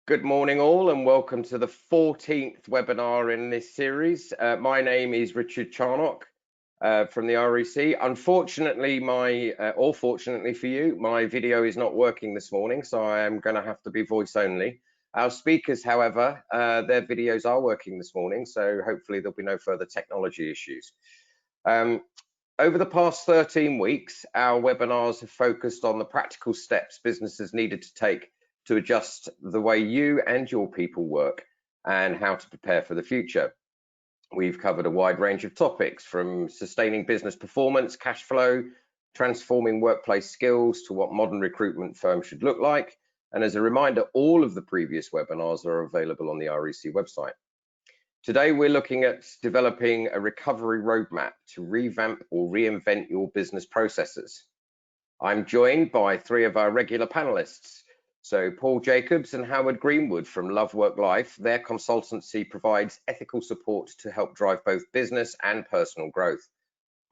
Good morning all and welcome to the 14th webinar in this series. My name is Richard Charnock from the REC. Unfortunately, or fortunately for you, my video is not working this morning, so I am going to have to be voice only. Our speakers, however, their videos are working this morning, so hopefully there'll be no further technology issues. Over the past 13 weeks, our webinars have focused on the practical steps businesses needed to take to adjust the way you and your people work and how to prepare for the future. We've covered a wide range of topics from sustaining business performance, cash flow, transforming workplace skills to what modern recruitment firms should look like. And as a reminder, all of the previous webinars are available on the REC website. Today, we're looking at developing a recovery roadmap to revamp or reinvent your business processes. I'm joined by three of our regular panelists. So Paul Jacobs and Howard Greenwood from Love Work Life. Their consultancy provides ethical support to help drive both business and personal growth.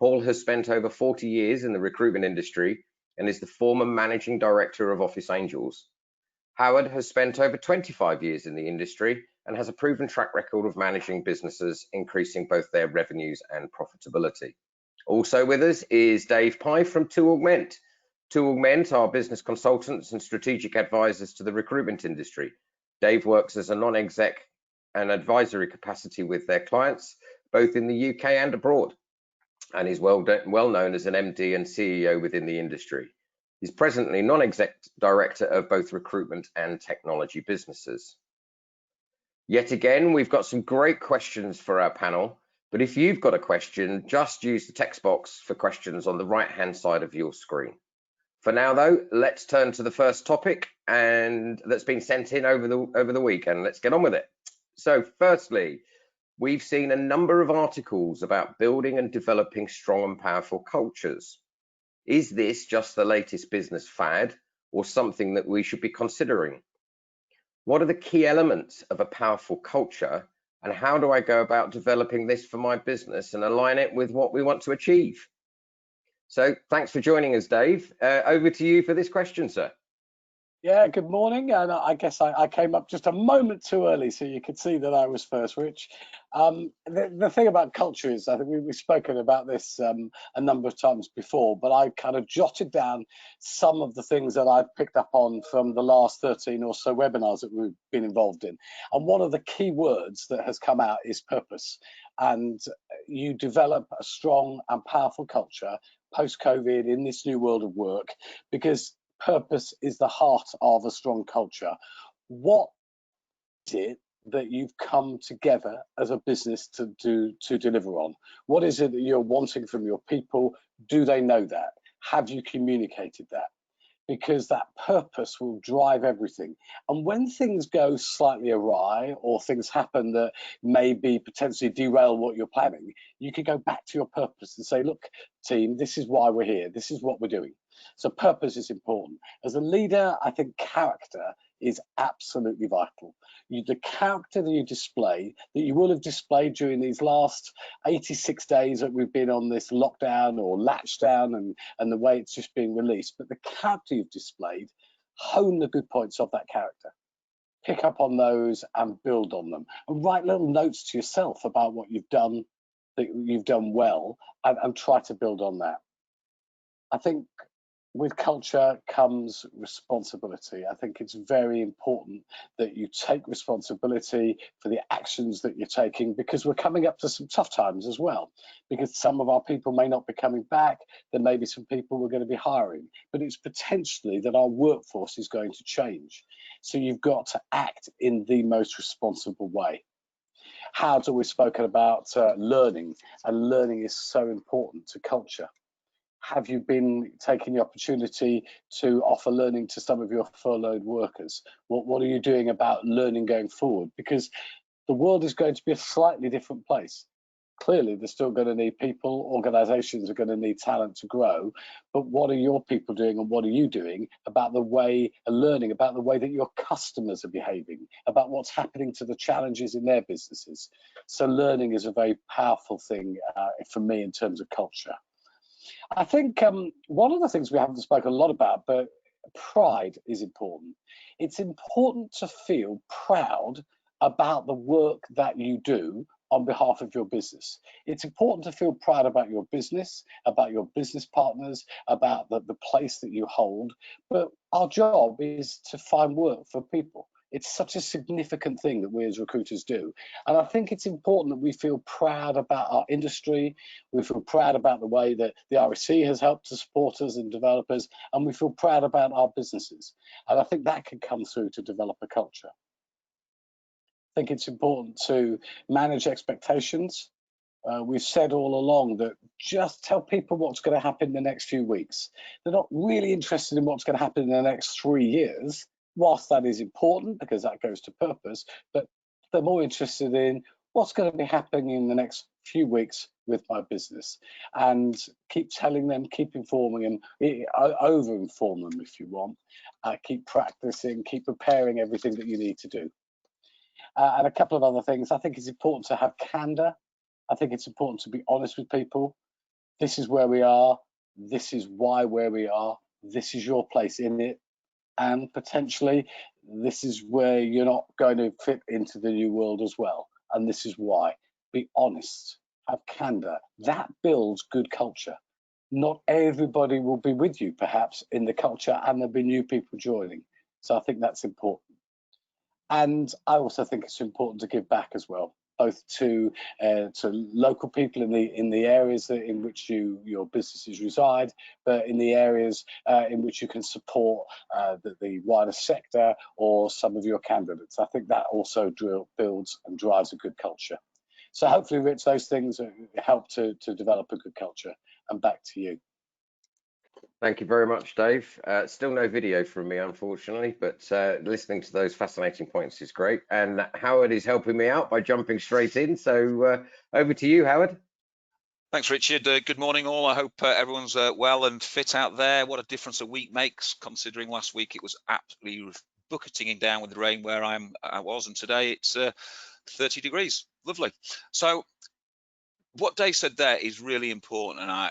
Paul has spent over 40 years in the recruitment industry and is the former managing director of Office Angels. Howard has spent over 25 years in the industry and has a proven track record of managing businesses, increasing both their revenues and profitability. Also with us is Dave Pye from To Augment. To Augment are business consultants and strategic advisors to the recruitment industry. Dave works as a non-exec and advisory capacity with their clients, both in the UK and abroad, and is well known as an MD and CEO within the industry. He's presently non-exec director of both recruitment and technology businesses. Yet again, we've got some great questions for our panel, but if you've got a question, just use the text box for questions on the right-hand side of your screen. For now, though, let's turn to the first topic and that's been sent in over the week, and let's get on with it. So firstly, we've seen a number of articles about building and developing strong and powerful cultures. Is this just the latest business fad or something that we should be considering? What are the key elements of a powerful culture, and how do I go about developing this for my business and align it with what we want to achieve? So thanks for joining us, Dave. Over to you for this question, sir. Yeah, good morning. And I guess I came up just a moment too early, so you could see that I was first, Rich. The thing about culture is, I think we've spoken about this a number of times before, but I kind of jotted down some of the things that I've picked up on from the last 13 or so webinars that we've been involved in. And one of the key words that has come out is purpose. And you develop a strong and powerful culture post-COVID in this new world of work, because purpose is the heart of a strong culture. What is it that you've come together as a business to deliver on? What is it that you're wanting from your people? Do they know that? Have you communicated that? Because that purpose will drive everything. And when things go slightly awry or things happen that maybe potentially derail what you're planning, you can go back to your purpose and say, look, team, this is why we're here. This is what we're doing. So purpose is important. As a leader, I think character is absolutely vital. The character that you display, that you will have displayed during these last 86 days that we've been on this lockdown or latch down and the way it's just being released, but the character you've displayed, hone the good points of that character. Pick up on those and build on them. And write little notes to yourself about what you've done, that you've done well, and try to build on that. I think with culture comes responsibility. I think it's very important that you take responsibility for the actions that you're taking, because we're coming up to some tough times as well, because some of our people may not be coming back. There may be some people we're going to be hiring, but it's potentially that our workforce is going to change. So you've got to act in the most responsible way. How's always spoken about learning, and learning is so important to culture. Have you been taking the opportunity to offer learning to some of your furloughed workers? What are you doing about learning going forward? Because the world is going to be a slightly different place. Clearly, they're still going to need people. Organizations are going to need talent to grow. But what are your people doing, and what are you doing about the way, learning about the way that your customers are behaving, about what's happening to the challenges in their businesses? So learning is a very powerful thing for me in terms of culture. I think one of the things we haven't spoken a lot about, but pride is important. It's important to feel proud about the work that you do on behalf of your business. It's important to feel proud about your business partners, about the place that you hold. But our job is to find work for people. It's such a significant thing that we as recruiters do. And I think it's important that we feel proud about our industry. We feel proud about the way that the RSC has helped to support us and develop us, and we feel proud about our businesses. And I think that can come through to develop a culture. I think it's important to manage expectations. We've said all along that just tell people what's going to happen in the next few weeks. They're not really interested in what's going to happen in the next 3 years, whilst that is important because that goes to purpose, but they're more interested in what's going to be happening in the next few weeks with my business. And keep telling them, keep informing them, over-inform them if you want. Keep practicing, keep preparing everything that you need to do. And a couple of other things. I think it's important to have candor. I think it's important to be honest with people. This is where we are. This is why where we are. This is your place in it. And potentially, this is where you're not going to fit into the new world as well. And this is why. Be honest. Have candor. That builds good culture. Not everybody will be with you, perhaps, in the culture, and there'll be new people joining. So I think that's important. And I also think it's important to give back as well, both to local people in the areas in which your businesses reside, but in the areas in which you can support the wider sector or some of your candidates. I think that also builds and drives a good culture. So hopefully, Rich, those things help to develop a good culture. And back to you. Thank you very much, Dave. Still no video from me, unfortunately, but listening to those fascinating points is great. And Howard is helping me out by jumping straight in. So over to you, Howard. Thanks, Richard. Good morning, all. I hope everyone's well and fit out there. What a difference a week makes, considering last week it was absolutely bucketing down with the rain where I was, and today it's 30 degrees. Lovely. So what Dave said there is really important, and I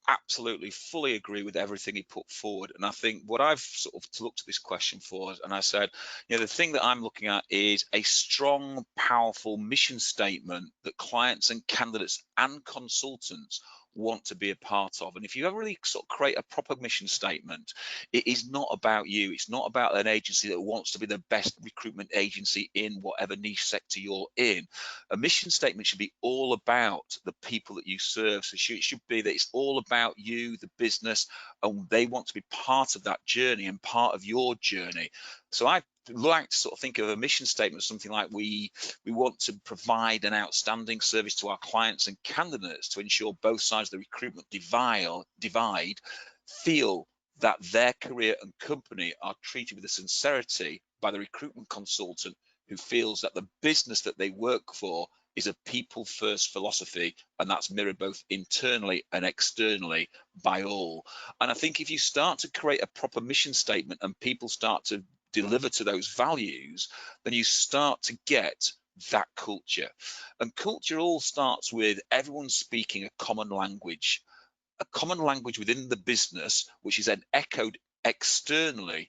absolutely fully agree with everything he put forward. And I think what I've sort of looked at this question for, and I said, the thing that I'm looking at is a strong, powerful mission statement that clients and candidates and consultants want to be a part of. And if you ever really sort of create a proper mission statement, it is not about you. It's not about an agency that wants to be the best recruitment agency in whatever niche sector you're in. A mission statement should be all about the people that you serve. So it should be that it's all about you, the business, and they want to be part of that journey and part of your journey. So I like to sort of think of a mission statement, something like we want to provide an outstanding service to our clients and candidates to ensure both sides of the recruitment divide feel that their career and company are treated with the sincerity by the recruitment consultant who feels that the business that they work for is a people first philosophy, and that's mirrored both internally and externally by all. And I think if you start to create a proper mission statement and people start to deliver to those values, then you start to get that culture. And culture all starts with everyone speaking a common language within the business, which is then echoed externally,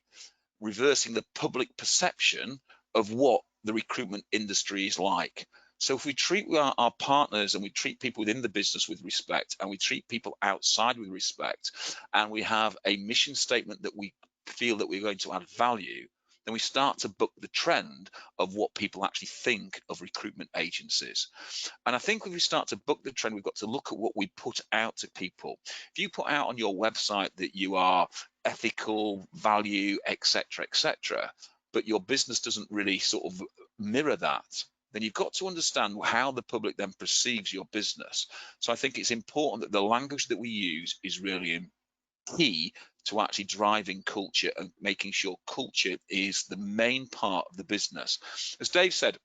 reversing the public perception of what the recruitment industry is like. So if we treat our partners and we treat people within the business with respect, and we treat people outside with respect, and we have a mission statement that we feel that we're going to add value, then we start to book the trend of what people actually think of recruitment agencies. And I think when we start to book the trend, we've got to look at what we put out to people. If you put out on your website that you are ethical, value, etc., but your business doesn't really sort of mirror that, then you've got to understand how the public then perceives your business. So I think it's important that the language that we use is really key to actually driving culture and making sure culture is the main part of the business. As Dave said,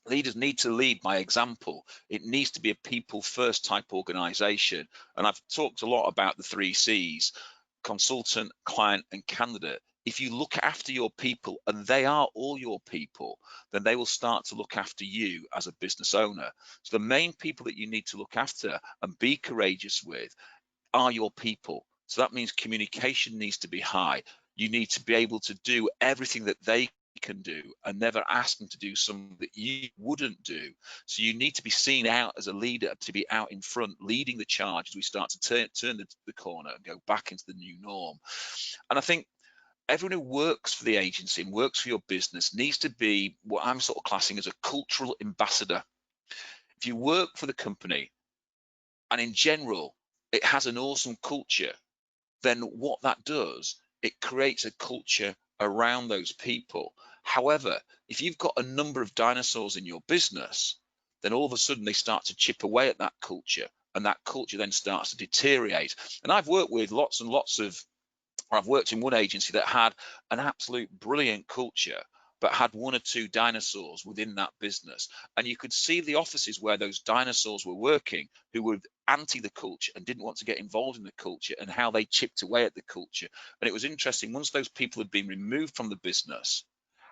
leaders need to lead by example. It needs to be a people first type organization. And I've talked a lot about the 3 C's: consultant, client, and candidate. If you look after your people, and they are all your people, then they will start to look after you as a business owner. So the main people that you need to look after and be courageous with are your people. So that means communication needs to be high. You need to be able to do everything that they can do and never ask them to do something that you wouldn't do. So you need to be seen out as a leader, to be out in front, leading the charge as we start to turn the corner and go back into the new norm. And I think everyone who works for the agency and works for your business needs to be what I'm sort of classing as a cultural ambassador. If you work for the company and in general it has an awesome culture, then what that does, it creates a culture around those people. However, if you've got a number of dinosaurs in your business, then all of a sudden they start to chip away at that culture, and that culture then starts to deteriorate. And I've worked with lots and lots of, or I've worked in one agency that had an absolute brilliant culture, but had one or two dinosaurs within that business. And you could see the offices where those dinosaurs were working, who were anti the culture and didn't want to get involved in the culture, and how they chipped away at the culture. And it was interesting, once those people had been removed from the business,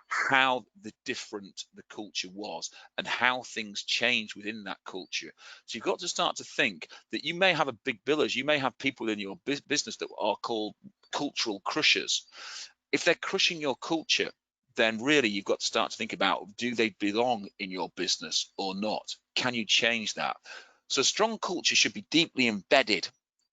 how different the culture was and how things change within that culture. So you've got to start to think that you may have a big billers, you may have people in your business that are called cultural crushers. If they're crushing your culture, then really you've got to start to think about, do they belong in your business or not? Can you change that? So strong culture should be deeply embedded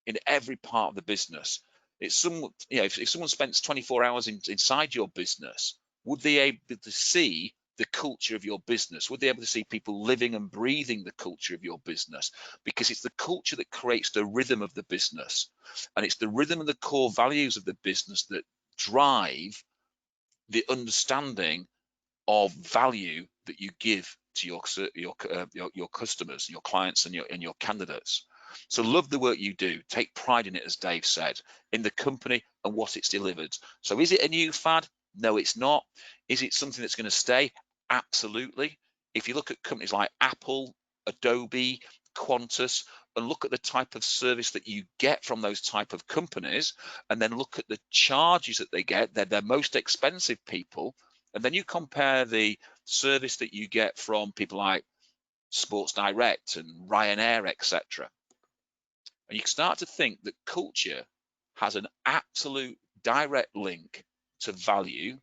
in every part of the business. It's some, you know, if someone spends 24 hours inside your business, would they be able to see the culture of your business? Would they be able to see people living and breathing the culture of your business? Because it's the culture that creates the rhythm of the business, and it's the rhythm and the core values of the business that drive the understanding of value that you give to your customers, your clients, and your candidates. So love the work you do, take pride in it, as Dave said, in the company and what it's delivered. So is it a new fad? No, it's not. Is it something that's going to stay? Absolutely. If you look at companies like Apple, Adobe, Qantas, and look at the type of service that you get from those type of companies, and then look at the charges that they get, they're their most expensive people, and then you compare the service that you get from people like Sports Direct and Ryanair, etc. And you start to think that culture has an absolute direct link to value,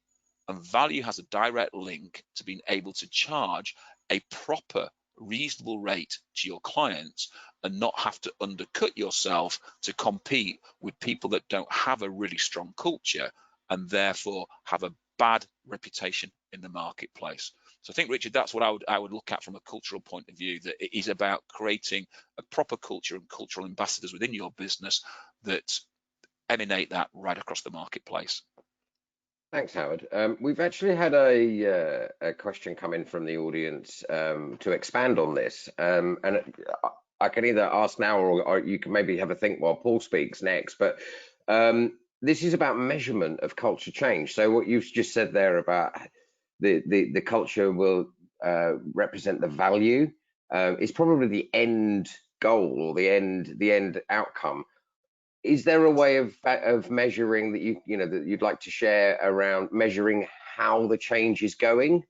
and value has a direct link to being able to charge a proper, reasonable rate to your clients and not have to undercut yourself to compete with people that don't have a really strong culture and therefore have a bad reputation in the marketplace. So I think, Richard, that's what I would look at from a cultural point of view, that it is about creating a proper culture and cultural ambassadors within your business that emanate that right across the marketplace. Thanks, Howard. We've actually had a question come in from the audience to expand on this, and I can either ask now or you can maybe have a think while Paul speaks next. But this is about measurement of culture change. So what you've just said there about the culture will represent the value is probably the end goal or the end outcome. Is there a way of measuring that that you'd like to share around measuring how the change is going?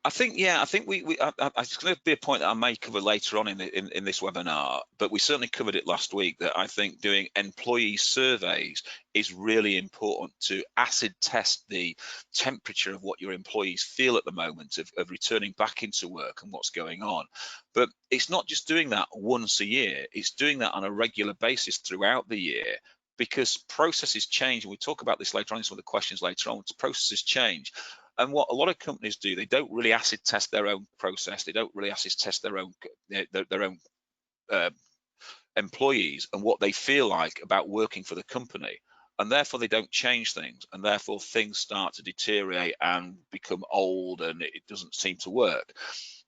I think it's going to be a point that I may cover later on in this webinar, but we certainly covered it last week, that I think doing employee surveys is really important to acid test the temperature of what your employees feel at the moment of returning back into work and what's going on. But it's not just doing that once a year, it's doing that on a regular basis throughout the year, because processes change, and we'll talk about this later on in some of the questions later on. Processes change. And what a lot of companies do, they don't really acid test their own process. They don't really acid test their own employees and what they feel like about working for the company. And therefore they don't change things. And therefore things start to deteriorate and become old, and it doesn't seem to work.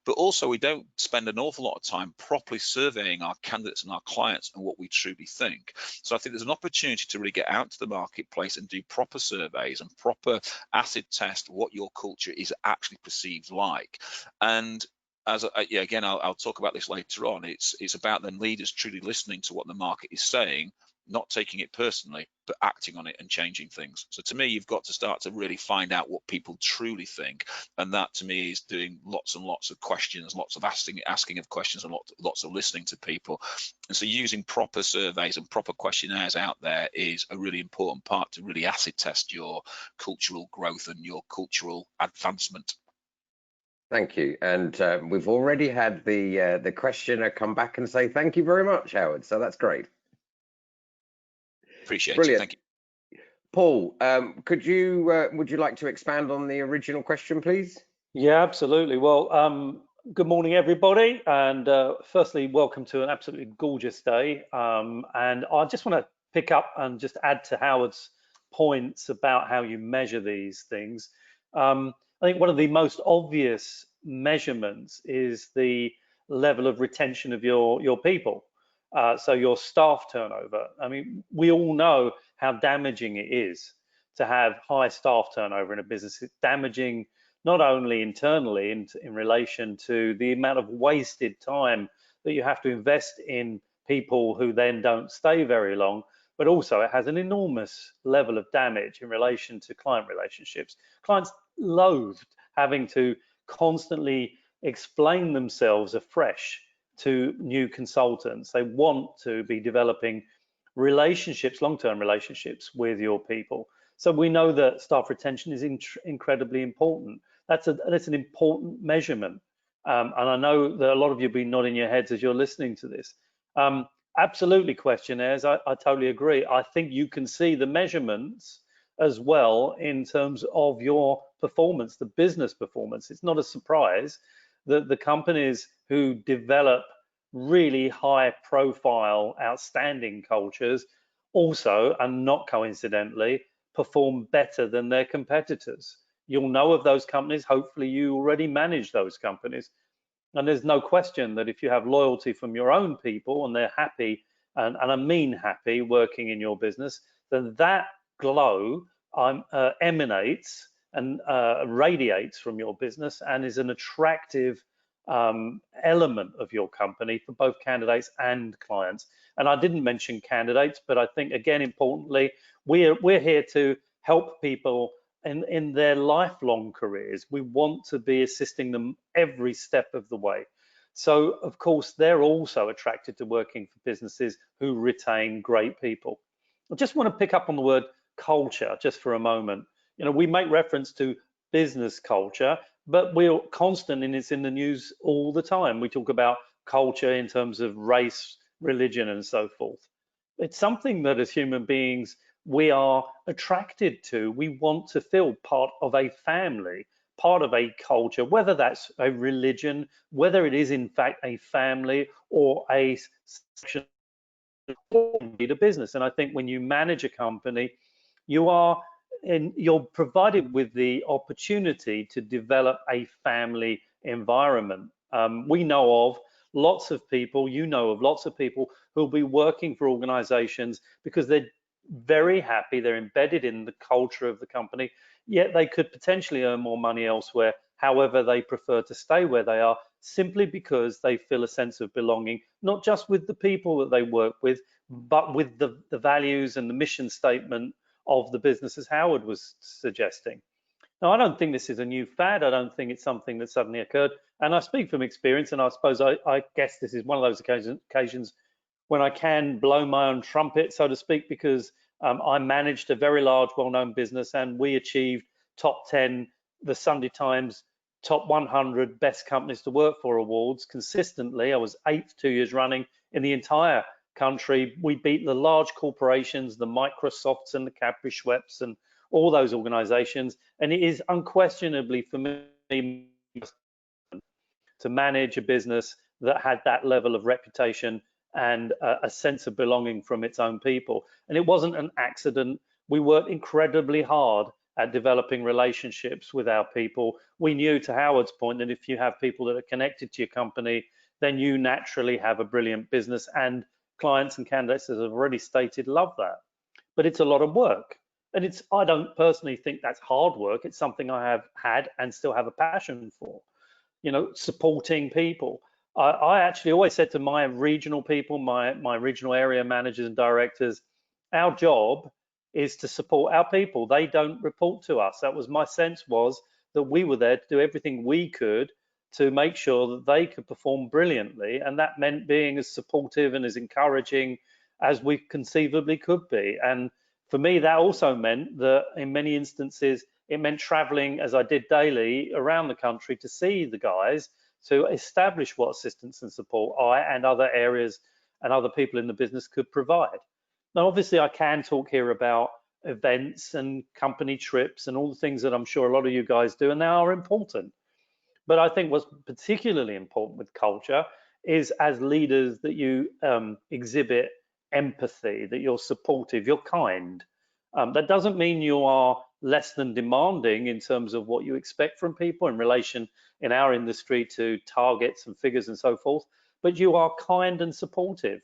But also we don't spend an awful lot of time properly surveying our candidates and our clients and what we truly think. So I think there's an opportunity to really get out to the marketplace and do proper surveys and proper acid test what your culture is actually perceived like. And again, I'll talk about this later on. It's about then leaders truly listening to what the market is saying, not taking it personally, but acting on it and changing things. So to me, you've got to start to really find out what people truly think, and that to me is doing lots and lots of questions, lots of asking of questions, and lots of listening to people. And so using proper surveys and proper questionnaires out there is a really important part to really acid test your cultural growth and your cultural advancement. Thank you. And we've already had the questioner come back and say thank you very much, Howard. So that's great. Appreciate Brilliant. it. Thank you. Paul, would you like to expand on the original question, please? Yeah, absolutely. Well, good morning, everybody. And firstly, welcome to an absolutely gorgeous day. And I just want to pick up and just add to Howard's points about how you measure these things. I think one of the most obvious measurements is the level of retention of your people. So your staff turnover. I mean, we all know how damaging it is to have high staff turnover in a business. It's damaging not only internally in relation to the amount of wasted time that you have to invest in people who then don't stay very long, but also it has an enormous level of damage in relation to client relationships. Clients loathed having to constantly explain themselves afresh to new consultants. They want to be developing relationships, long-term relationships with your people. So we know that staff retention is incredibly important. That's an important measurement. And I know that a lot of you have been nodding your heads as you're listening to this. Absolutely, questionnaires, I totally agree. I think you can see the measurements as well in terms of your performance, the business performance. It's not a surprise that the companies who develop really high profile, outstanding cultures also, and not coincidentally, perform better than their competitors. You'll know of those companies. Hopefully you already manage those companies. And there's no question that if you have loyalty from your own people and they're happy, and I mean happy, working in your business, then that glow emanates and radiates from your business and is an attractive element of your company for both candidates and clients. And I didn't mention candidates, but I think, again, importantly, we're here to help people in their lifelong careers. We want to be assisting them every step of the way. So, of course, they're also attracted to working for businesses who retain great people. I just want to pick up on the word culture just for a moment. You know, we make reference to business culture, but we're constant, and it's in the news all the time. We talk about culture in terms of race, religion, and so forth. It's something that as human beings, we are attracted to. We want to feel part of a family, part of a culture, whether that's a religion, whether it is in fact a family or a section of a business. And I think when you manage a company, you're provided with the opportunity to develop a family environment. We know of lots of people, you know of lots of people who'll be working for organizations because they're very happy, they're embedded in the culture of the company, yet they could potentially earn more money elsewhere. However, they prefer to stay where they are simply because they feel a sense of belonging, not just with the people that they work with, but with the values and the mission statement of the business, as Howard was suggesting. Now, I don't think this is a new fad. I don't think it's something that suddenly occurred. And I speak from experience, and I suppose I guess this is one of those occasions when I can blow my own trumpet, so to speak, because I managed a very large, well-known business, and we achieved top 10, the Sunday Times top 100 best companies to work for awards consistently. I was 8th 2 years running in the entire country. We beat the large corporations, the Microsofts and the Capri Schweppes and all those organizations. And it is unquestionably for me to manage a business that had that level of reputation and a sense of belonging from its own people. And it wasn't an accident. We worked incredibly hard at developing relationships with our people. We knew, to Howard's point, that if you have people that are connected to your company, then you naturally have a brilliant business, and clients and candidates, as I've already stated, love that. But it's a lot of work. And I don't personally think that's hard work. It's something I have had and still have a passion for, you know, supporting people. I actually always said to my regional people, my regional area managers and directors, Our job is to support our people. They don't report to us. That was my sense, was that we were there to do everything we could to make sure that they could perform brilliantly, and that meant being as supportive and as encouraging as we conceivably could be. And for me, that also meant that in many instances it meant traveling, as I did daily, around the country to see the guys, to establish what assistance and support I and other areas and other people in the business could provide. Now, obviously, I can talk here about events and company trips and all the things that I'm sure a lot of you guys do, and they are important. But I think what's particularly important with culture is, as leaders, that you exhibit empathy, that you're supportive, you're kind. That doesn't mean you are less than demanding in terms of what you expect from people in relation, in our industry, to targets and figures and so forth, but you are kind and supportive.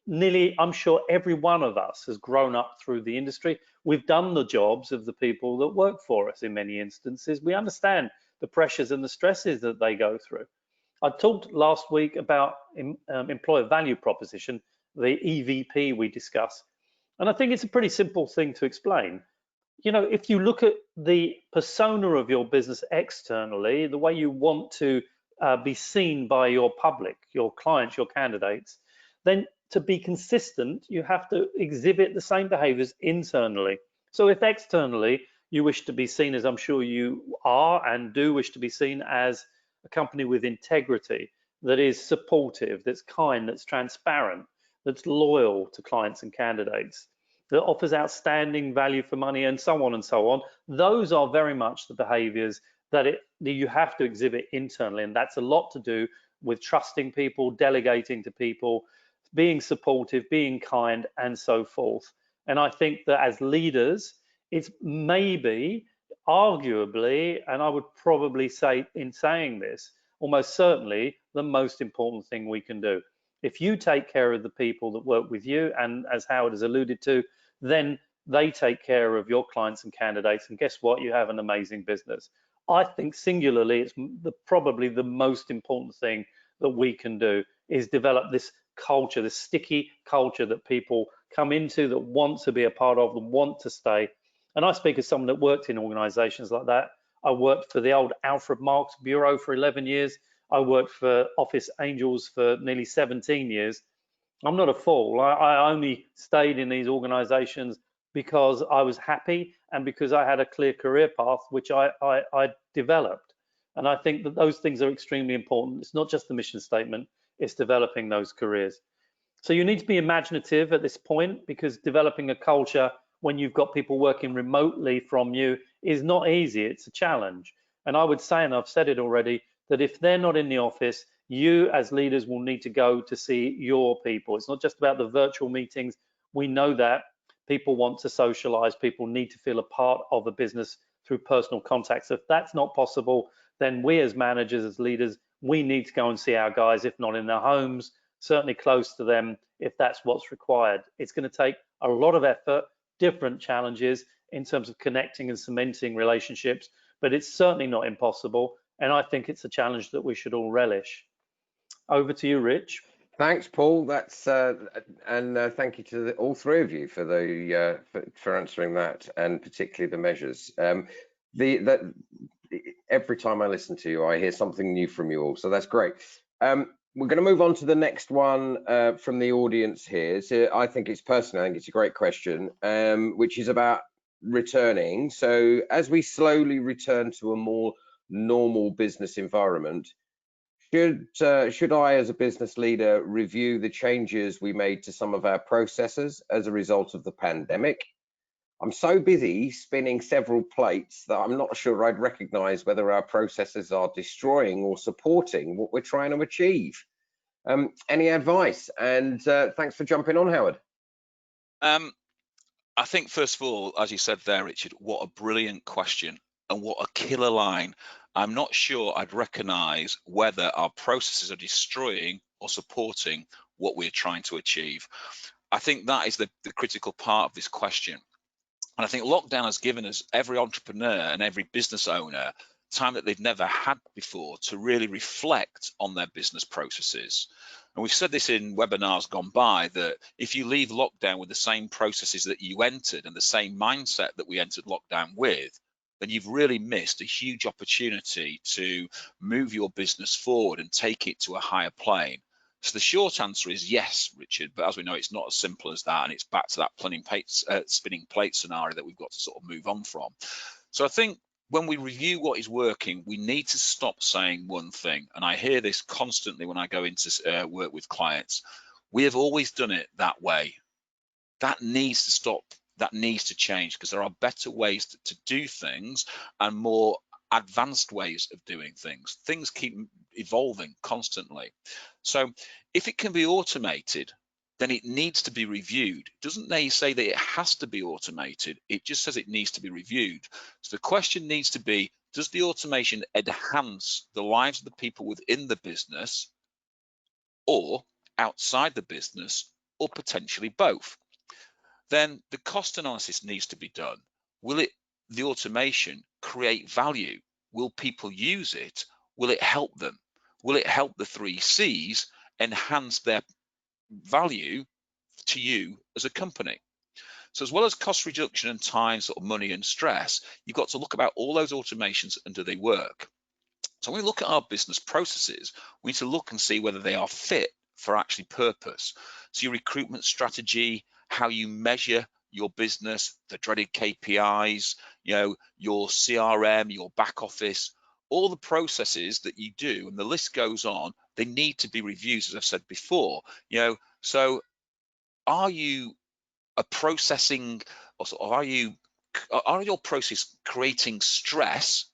Nearly, I'm sure every one of us has grown up through the industry. We've done the jobs of the people that work for us in many instances. We understand the pressures and the stresses that they go through. I talked last week about employer value proposition, the EVP we discussed, and I think it's a pretty simple thing to explain. You know, if you look at the persona of your business externally, the way you want to be seen by your public, your clients, your candidates, then to be consistent, you have to exhibit the same behaviors internally. So if externally you wish to be seen, as I'm sure you are and do wish to be seen, as a company with integrity, that is supportive, that's kind, that's transparent, that's loyal to clients and candidates, that offers outstanding value for money, and so on, those are very much the behaviors that you have to exhibit internally. And that's a lot to do with trusting people, delegating to people, being supportive, being kind, and so forth. And I think that as leaders, it's maybe, arguably, and I would probably say in saying this, almost certainly the most important thing we can do. If you take care of the people that work with you, and as Howard has alluded to, then they take care of your clients and candidates, and guess what? You have an amazing business. I think singularly, it's probably the most important thing that we can do, is develop this culture, this sticky culture that people come into, that want to be a part of, and want to stay. And I speak as someone that worked in organizations like that. I worked for the old Alfred Marks Bureau for 11 years. I worked for Office Angels for nearly 17 years. I'm not a fool. I only stayed in these organizations because I was happy and because I had a clear career path, which I developed. And I think that those things are extremely important. It's not just the mission statement, it's developing those careers. So you need to be imaginative at this point, because developing a culture when you've got people working remotely from you is not easy. It's a challenge. And I would say, and I've said it already, that if they're not in the office, you as leaders will need to go to see your people. It's not just about the virtual meetings. We know that people want to socialize, people need to feel a part of a business through personal contact. So if that's not possible, then we as managers, as leaders, we need to go and see our guys, if not in their homes, certainly close to them, if that's what's required. It's going to take a lot of effort, different challenges in terms of connecting and cementing relationships, but it's certainly not impossible. And I think it's a challenge that we should all relish. Over to you, Rich. Thanks, Paul. That's and thank you to all three of you for the for answering that, and particularly the measures. Every time I listen to you, I hear something new from you all, so that's great. We're going to move on to the next one from the audience here. So I think it's a great question, which is about returning. So as we slowly return to a more normal business environment, should I, as a business leader, review the changes we made to some of our processes as a result of the pandemic? I'm so busy spinning several plates that I'm not sure I'd recognize whether our processes are destroying or supporting what we're trying to achieve. Any advice? And thanks for jumping on, Howard. I think, first of all, as you said there, Richard, what a brilliant question and what a killer line. I'm not sure I'd recognize whether our processes are destroying or supporting what we're trying to achieve. I think that is the critical part of this question. And I think lockdown has given us, every entrepreneur and every business owner, time that they've never had before to really reflect on their business processes, And we've said this in webinars gone by, that if you leave lockdown with the same processes that you entered and the same mindset that we entered lockdown with, then you've really missed a huge opportunity to move your business forward and take it to a higher plane. So the short answer is yes, Richard, but as we know, it's not as simple as that, and it's back to that spinning plate scenario that we've got to sort of move on from. So I think when we review what is working, we need to stop saying one thing, and I hear this constantly when I go into work with clients. We have always done it that way. That needs to stop. That needs to change, because there are better ways to do things and more advanced ways of doing things. Things keep evolving constantly. So if it can be automated, then it needs to be reviewed. It doesn't say that it has to be automated, it just says it needs to be reviewed. So the question needs to be, does the automation enhance the lives of the people within the business or outside the business, or potentially both? Then the cost analysis needs to be done. Will the automation create value? Will people use it? Will it help them? Will it help the 3 C's enhance their value to you as a company? So as well as cost reduction and time, sort of money and stress, you've got to look about all those automations and do they work? So when we look at our business processes, we need to look and see whether they are fit for actually purpose. So your recruitment strategy, how you measure your business, the dreaded KPIs, your CRM, your back office, all the processes that you do, and the list goes on, they need to be reviewed, as I've said before. So are you a processing, or are your process creating stress,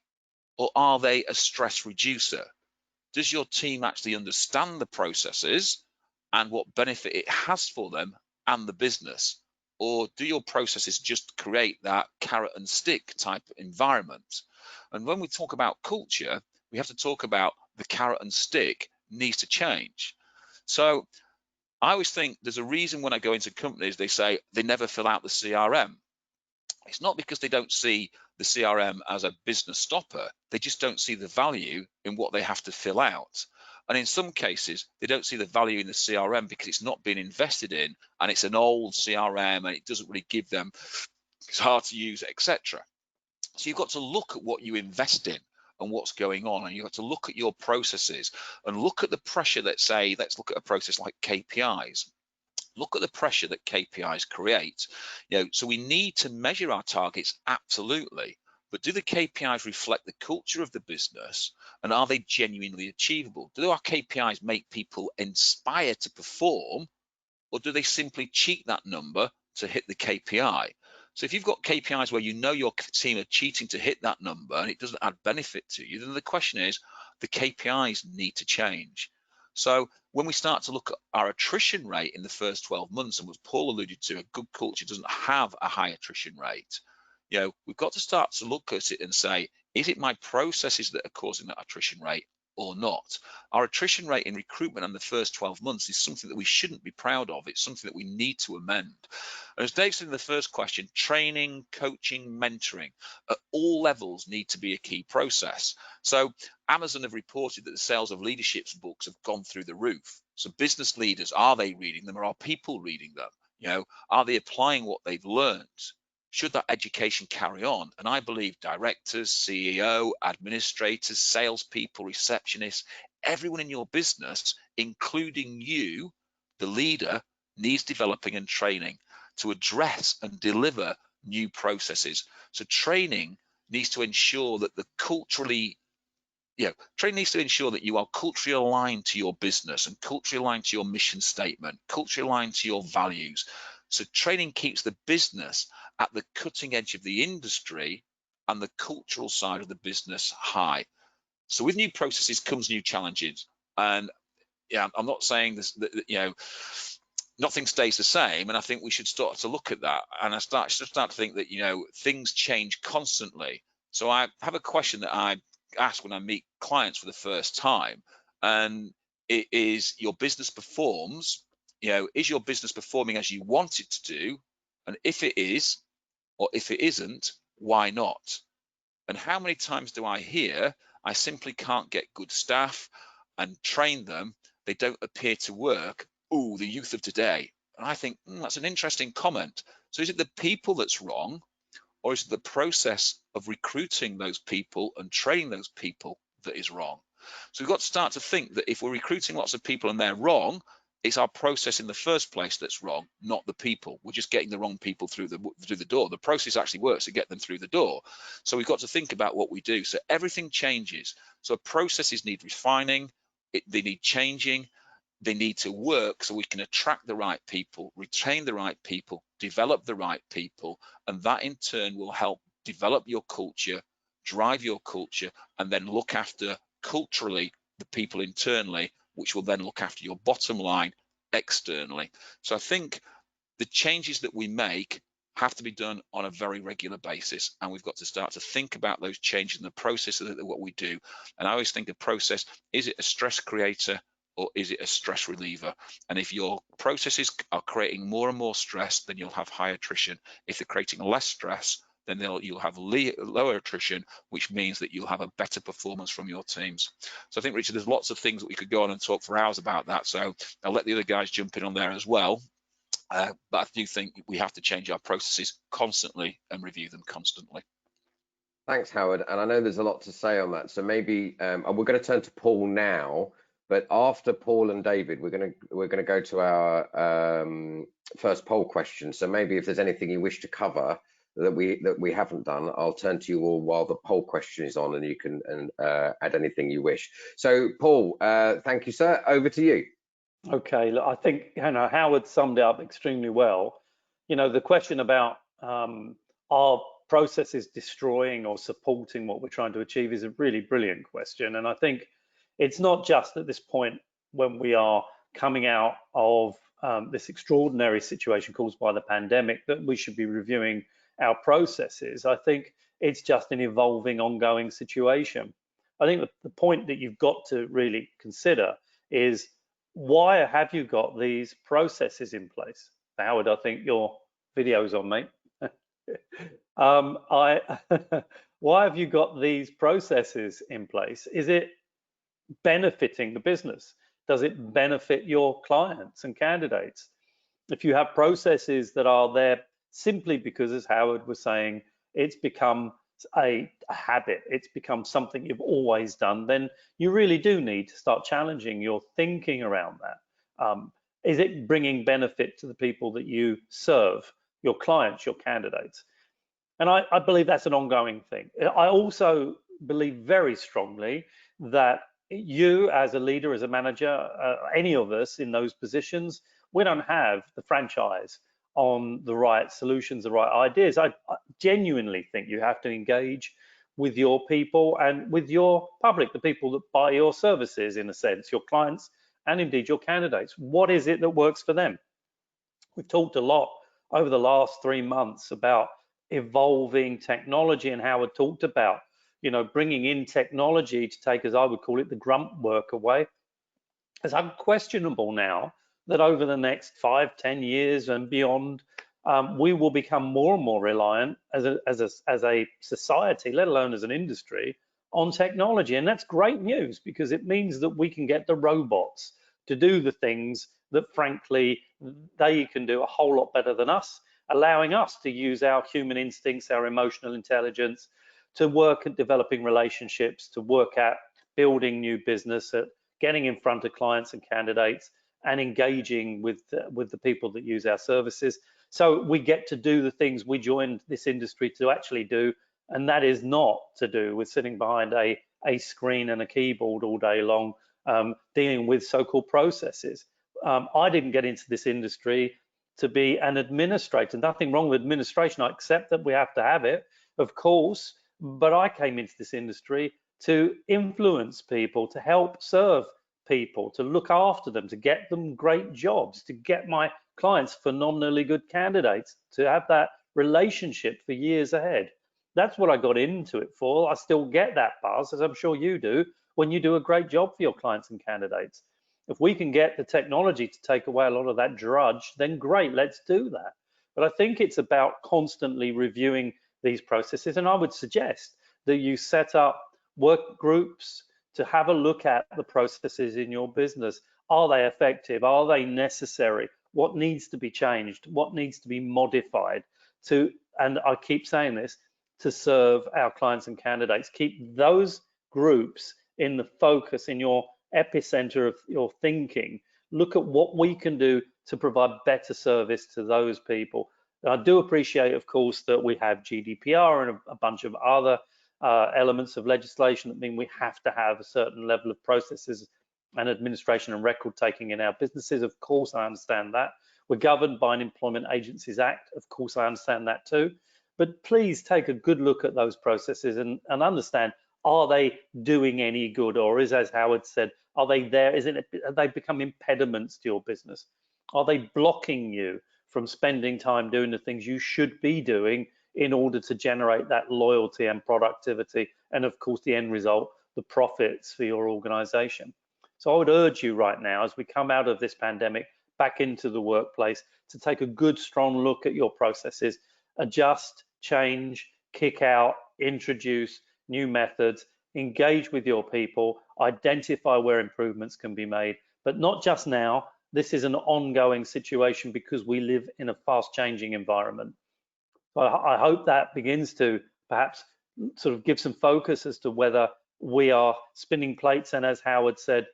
or are they a stress reducer? Does your team actually understand the processes and what benefit it has for them and the business? Or do your processes just create that carrot and stick type environment? And when we talk about culture, we have to talk about the carrot and stick needs to change. So I always think there's a reason when I go into companies, they say they never fill out the CRM. It's not because they don't see the CRM as a business stopper, they just don't see the value in what they have to fill out. And in some cases, they don't see the value in the CRM because it's not been invested in, and it's an old CRM and it doesn't really give them, it's hard to use, etc. So you've got to look at what you invest in and what's going on, and you've got to look at your processes and look at the pressure that, say, let's look at a process like KPIs. Look at the pressure that KPIs create. So we need to measure our targets, absolutely, but do the KPIs reflect the culture of the business, and are they genuinely achievable? Do our KPIs make people inspired to perform, or do they simply cheat that number to hit the KPI? So if you've got KPIs where you know your team are cheating to hit that number and it doesn't add benefit to you, then the question is, the KPIs need to change. So when we start to look at our attrition rate in the first 12 months, and what Paul alluded to, a good culture doesn't have a high attrition rate. We've got to start to look at it and say, is it my processes that are causing that attrition rate or not? Our attrition rate in recruitment in the first 12 months is something that we shouldn't be proud of. It's something that we need to amend. And as Dave said in the first question, training, coaching, mentoring at all levels need to be a key process. So Amazon have reported that the sales of leadership books have gone through the roof. So business leaders, are they reading them, or are people reading them? Are they applying what they've learned? Should that education carry on? And I believe directors, CEO, administrators, salespeople, receptionists, everyone in your business, including you, the leader, needs developing and training to address and deliver new processes. So training needs to ensure that training needs to ensure that you are culturally aligned to your business and culturally aligned to your mission statement, culturally aligned to your values. So training keeps the business at the cutting edge of the industry and the cultural side of the business high. So with new processes comes new challenges. And I'm not saying this, that nothing stays the same. And I think we should start to look at that. And I start to think that, things change constantly. So I have a question that I ask when I meet clients for the first time, and it is, your business performs, is your business performing as you want it to do? And if it is, or if it isn't, why not? And how many times do I hear, I simply can't get good staff and train them, they don't appear to work. Oh, the youth of today. And I think that's an interesting comment. So is it the people that's wrong, or is it the process of recruiting those people and training those people that is wrong? So we've got to start to think that if we're recruiting lots of people and they're wrong, it's our process in the first place that's wrong, not the people. We're just getting the wrong people through the door. The process actually works to get them through the door. So we've got to think about what we do. So everything changes. So processes need refining, they need changing, they need to work so we can attract the right people, retain the right people, develop the right people, and that in turn will help develop your culture, drive your culture, and then look after culturally the people internally, which will then look after your bottom line externally. So I think the changes that we make have to be done on a very regular basis, and we've got to start to think about those changes in the process of what we do. And I always think a process, is it a stress creator or is it a stress reliever? And if your processes are creating more and more stress, then you'll have high attrition. If they're creating less stress, then you'll have lower attrition, which means that you'll have a better performance from your teams. So I think, Richard, there's lots of things that we could go on and talk for hours about that. So I'll let the other guys jump in on there as well. But I do think we have to change our processes constantly and review them constantly. Thanks, Howard. And I know there's a lot to say on that. So maybe we're going to turn to Paul now, but after Paul and David, we're going to go to our first poll question. So maybe if there's anything you wish to cover that we haven't done, I'll turn to you all while the poll question is on, and you can add anything you wish. So Paul, thank you, sir. Over to you. Okay, look, I think Howard summed it up extremely well. The question about are processes destroying or supporting what we're trying to achieve is a really brilliant question. And I think it's not just at this point when we are coming out of this extraordinary situation caused by the pandemic that we should be reviewing our processes. I think it's just an evolving, ongoing situation. I think the point that you've got to really consider is, why have you got these processes in place? Howard, I think your video's on, mate. Why have you got these processes in place? Is it benefiting the business? Does it benefit your clients and candidates? If you have processes that are there simply because, as Howard was saying, it's become a habit, it's become something you've always done, then you really do need to start challenging your thinking around that. Is it bringing benefit to the people that you serve, your clients, your candidates? And I believe that's an ongoing thing. I also believe very strongly that you, as a leader, as a manager, any of us in those positions, we don't have the franchise on the right solutions, the right ideas. I genuinely think you have to engage with your people and with your public, the people that buy your services, in a sense, your clients and indeed your candidates. What is it that works for them? We've talked a lot over the last 3 months about evolving technology, and Howard talked about, bringing in technology to take, as I would call it, the grunt work away. It's unquestionable now that over the next 5-10 years and beyond, we will become more and more reliant as a society, let alone as an industry, on technology. And that's great news, because it means that we can get the robots to do the things that, frankly, they can do a whole lot better than us, allowing us to use our human instincts, our emotional intelligence, to work at developing relationships, to work at building new business, at getting in front of clients and candidates, and engaging with the people that use our services. So we get to do the things we joined this industry to actually do, and that is not to do with sitting behind a screen and a keyboard all day long, dealing with so-called processes. I didn't get into this industry to be an administrator. Nothing wrong with administration. I accept that we have to have it, of course, but I came into this industry to influence people, to help serve people, to look after them, to get them great jobs, to get my clients phenomenally good candidates, to have that relationship for years ahead. That's what I got into it for. I still get that buzz, as I'm sure you do, when you do a great job for your clients and candidates. If we can get the technology to take away a lot of that drudge, then great, let's do that. But I think it's about constantly reviewing these processes, and I would suggest that you set up work groups to have a look at the processes in your business. Are they effective? Are they necessary? What needs to be changed? What needs to be modified to, and I keep saying this, to serve our clients and candidates? Keep those groups in the focus, in your epicenter of your thinking. Look at what we can do to provide better service to those people. And I do appreciate, of course, that we have GDPR and a bunch of other elements of legislation that mean we have to have a certain level of processes and administration and record taking in our businesses. Of course, I understand that. We're governed by an Employment Agencies Act. Of course, I understand that too. But please take a good look at those processes and understand, are they doing any good? Or is, as Howard said, are they there? Have they become impediments to your business? Are they blocking you from spending time doing the things you should be doing in order to generate that loyalty and productivity? And of course, the end result, the profits for your organization. So I would urge you right now, as we come out of this pandemic back into the workplace, to take a good, strong look at your processes, adjust, change, kick out, introduce new methods, engage with your people, identify where improvements can be made, but not just now. This is an ongoing situation because we live in a fast changing environment. So I hope that begins to perhaps sort of give some focus as to whether we are spinning plates, and as Howard said,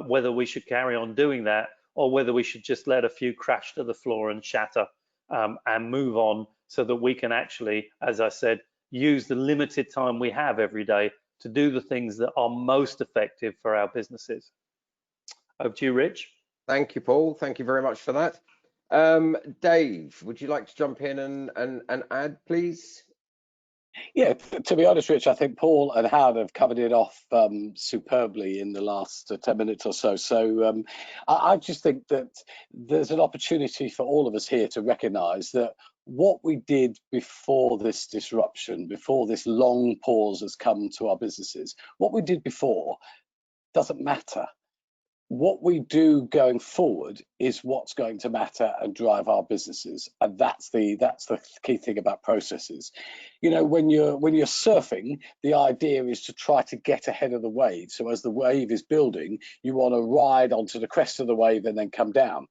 whether we should carry on doing that, or whether we should just let a few crash to the floor and shatter and move on, so that we can actually, as I said, use the limited time we have every day to do the things that are most effective for our businesses. Over to you, Rich. Thank you, Paul. Thank you very much for that. Dave, would you like to jump in and add, please? Yeah, to be honest, Rich, I think Paul and Howard have covered it off superbly in the last 10 minutes or so. So I just think that there's an opportunity for all of us here to recognise that what we did before this disruption, before this long pause has come to our businesses, what we did before doesn't matter. What we do going forward is what's going to matter and drive our businesses, and that's the key thing about processes. You know, when you're surfing, the idea is to try to get ahead of the wave. So as the wave is building, you want to ride onto the crest of the wave and then come down.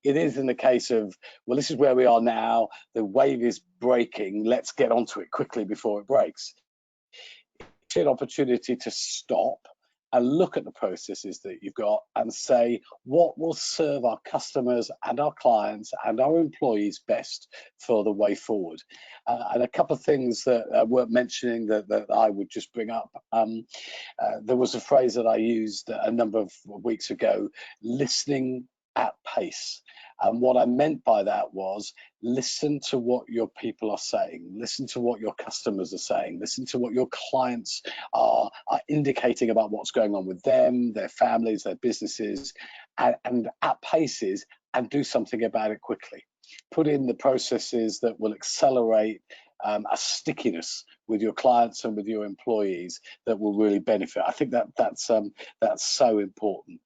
It is in the case of, well, this is where we are now, the wave is breaking, let's get onto it quickly before it breaks. It's an opportunity to stop and look at the processes that you've got and say, what will serve our customers and our clients and our employees best for the way forward? And a couple of things that weren't mentioning that I would just bring up. There was a phrase that I used a number of weeks ago, listening at pace. And what I meant by that was, listen to what your people are saying, listen to what your customers are saying, listen to what your clients are indicating about what's going on with them, their families, their businesses, and at paces, and do something about it quickly. Put in the processes that will accelerate a stickiness with your clients and with your employees that will really benefit. I think that's so important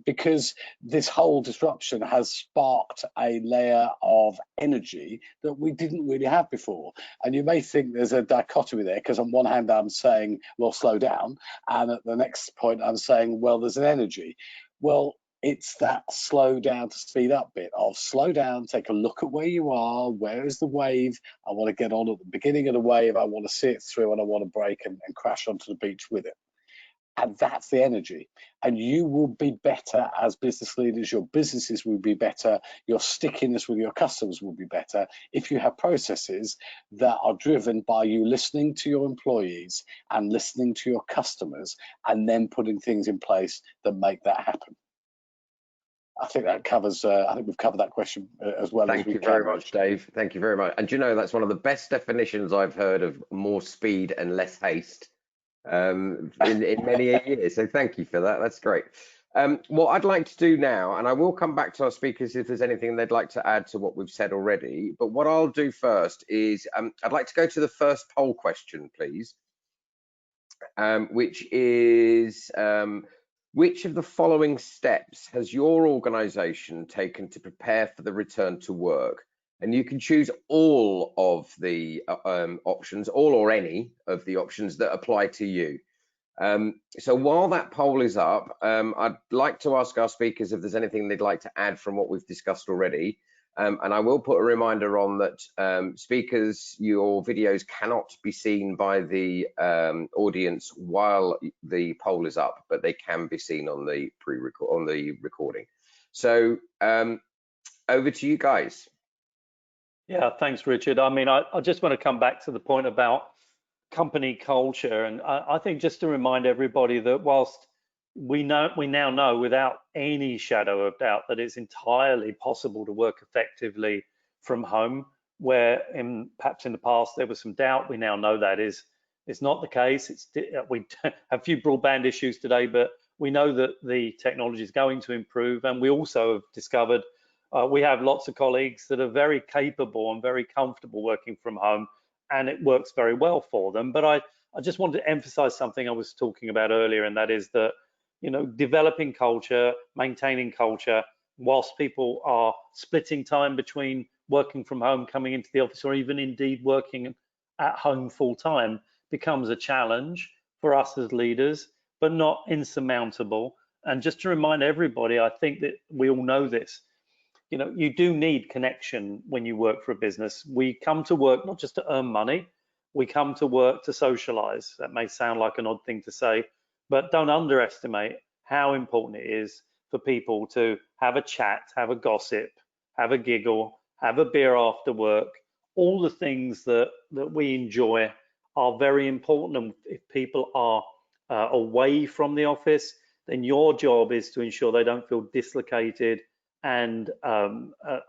because this whole disruption has sparked a layer of energy that we didn't really have before. And you may think there's a dichotomy there, because on one hand I'm saying, well, slow down, and at the next point I'm saying, well, there's an energy. Well, it's that slow down to speed up bit of slow down, take a look at where you are, where is the wave, I want to get on at the beginning of the wave, I want to see it through, and I want to break and crash onto the beach with it. And that's the energy. And you will be better as business leaders, your businesses will be better, your stickiness with your customers will be better if you have processes that are driven by you listening to your employees and listening to your customers, and then putting things in place that make that happen. I think that covers, I think we've covered that question as well. Thank you very much, Dave. Thank you very much. And you know, that's one of the best definitions I've heard of more speed and less haste in many years. So thank you for that. That's great. What I'd like to do now, and I will come back to our speakers if there's anything they'd like to add to what we've said already, but what I'll do first is I'd like to go to the first poll question, please, which is, which of the following steps has your organization taken to prepare for the return to work? And you can choose all of the options, all or any of the options that apply to you. So while that poll is up, I'd like to ask our speakers if there's anything they'd like to add from what we've discussed already. And I will put a reminder on that speakers, your videos cannot be seen by the audience while the poll is up, but they can be seen on the recording. So over to you guys. Yeah, thanks, Richard. I mean, I just want to come back to the point about company culture, and I think just to remind everybody that whilst we now know without any shadow of doubt that it's entirely possible to work effectively from home, where perhaps in the past there was some doubt, we now know that is not the case. We have a few broadband issues today, but we know that the technology is going to improve, and we also have discovered we have lots of colleagues that are very capable and very comfortable working from home, and it works very well for them. But I just wanted to emphasize something I was talking about earlier, and that is that, you know, developing culture, maintaining culture, whilst people are splitting time between working from home, coming into the office, or even indeed working at home full time, becomes a challenge for us as leaders, but not insurmountable. And just to remind everybody, I think that we all know this, you know, you do need connection when you work for a business. We come to work not just to earn money, we come to work to socialize. That may sound like an odd thing to say, but don't underestimate how important it is for people to have a chat, have a gossip, have a giggle, have a beer after work. All the things that we enjoy are very important, and if people are away from the office, then your job is to ensure they don't feel dislocated and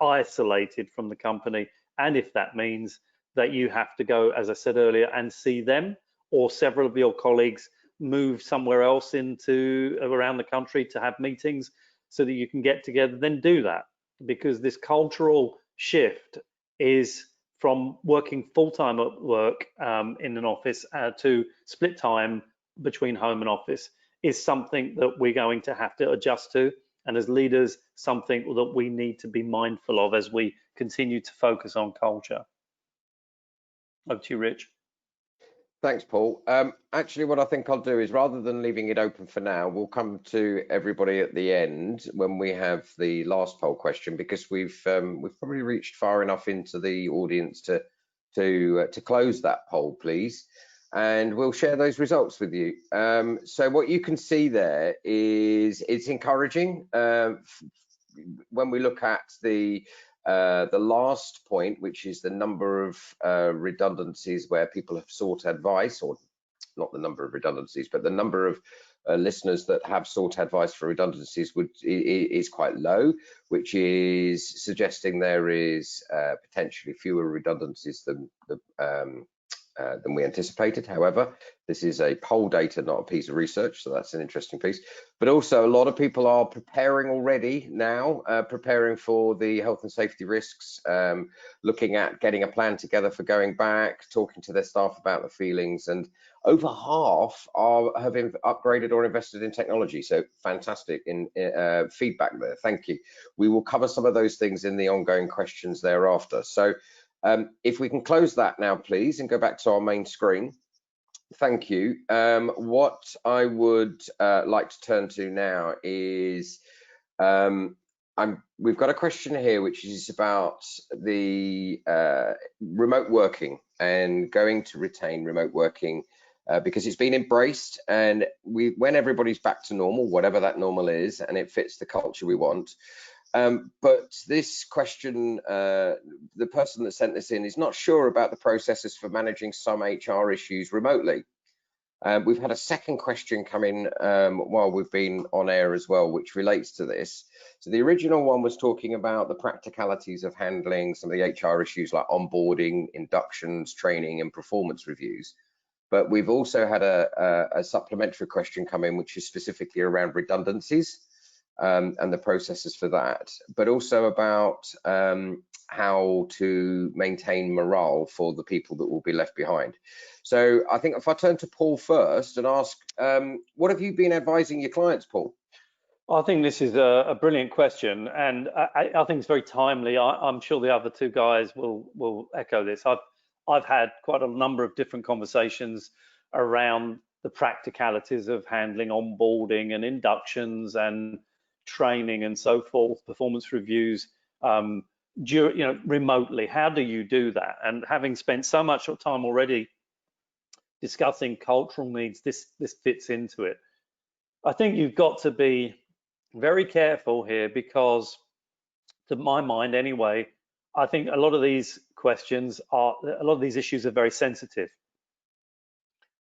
isolated from the company. And if that means that you have to go, as I said earlier, and see them, or several of your colleagues move somewhere else around the country to have meetings so that you can get together, then do that. Because this cultural shift is from working full-time at work in an office to split time between home and office is something that we're going to have to adjust to. And as leaders, something that we need to be mindful of as we continue to focus on culture. Over to you, Rich. Thanks, Paul. Actually, what I think I'll do is, rather than leaving it open for now, we'll come to everybody at the end when we have the last poll question, because we've probably reached far enough into the audience to close that poll, please. And we'll share those results with you. So what you can see there is it's encouraging. When we look at the last point, which is the number of redundancies where people have sought advice, or not the number of redundancies, but the number of listeners that have sought advice for redundancies is quite low, which is suggesting there is potentially fewer redundancies than we anticipated. However, this is a poll data, not a piece of research, so that's an interesting piece. But also, a lot of people are preparing already now, preparing for the health and safety risks, looking at getting a plan together for going back, talking to their staff about the feelings, and over half have upgraded or invested in technology. So fantastic in feedback there. Thank you. We will cover some of those things in the ongoing questions thereafter. So if we can close that now, please, and go back to our main screen. Thank you. What I would like to turn to now is we've got a question here which is about the remote working and going to retain remote working because it's been embraced, and when everybody's back to normal, whatever that normal is, and it fits the culture we want. But this question, the person that sent this in is not sure about the processes for managing some HR issues remotely. We've had a second question come in while we've been on air as well, which relates to this. So the original one was talking about the practicalities of handling some of the HR issues like onboarding, inductions, training, and performance reviews. But we've also had a supplementary question come in, which is specifically around redundancies. And the processes for that, but also about how to maintain morale for the people that will be left behind. So I think if I turn to Paul first and ask, what have you been advising your clients, Paul? I think this is a brilliant question, and I think it's very timely. I'm sure the other two guys will echo this. I've had quite a number of different conversations around the practicalities of handling onboarding and inductions and training and so forth, performance reviews, remotely. How do you do that? And having spent so much time already discussing cultural needs, this fits into it. I think you've got to be very careful here because, to my mind anyway, I think a lot of these issues are very sensitive.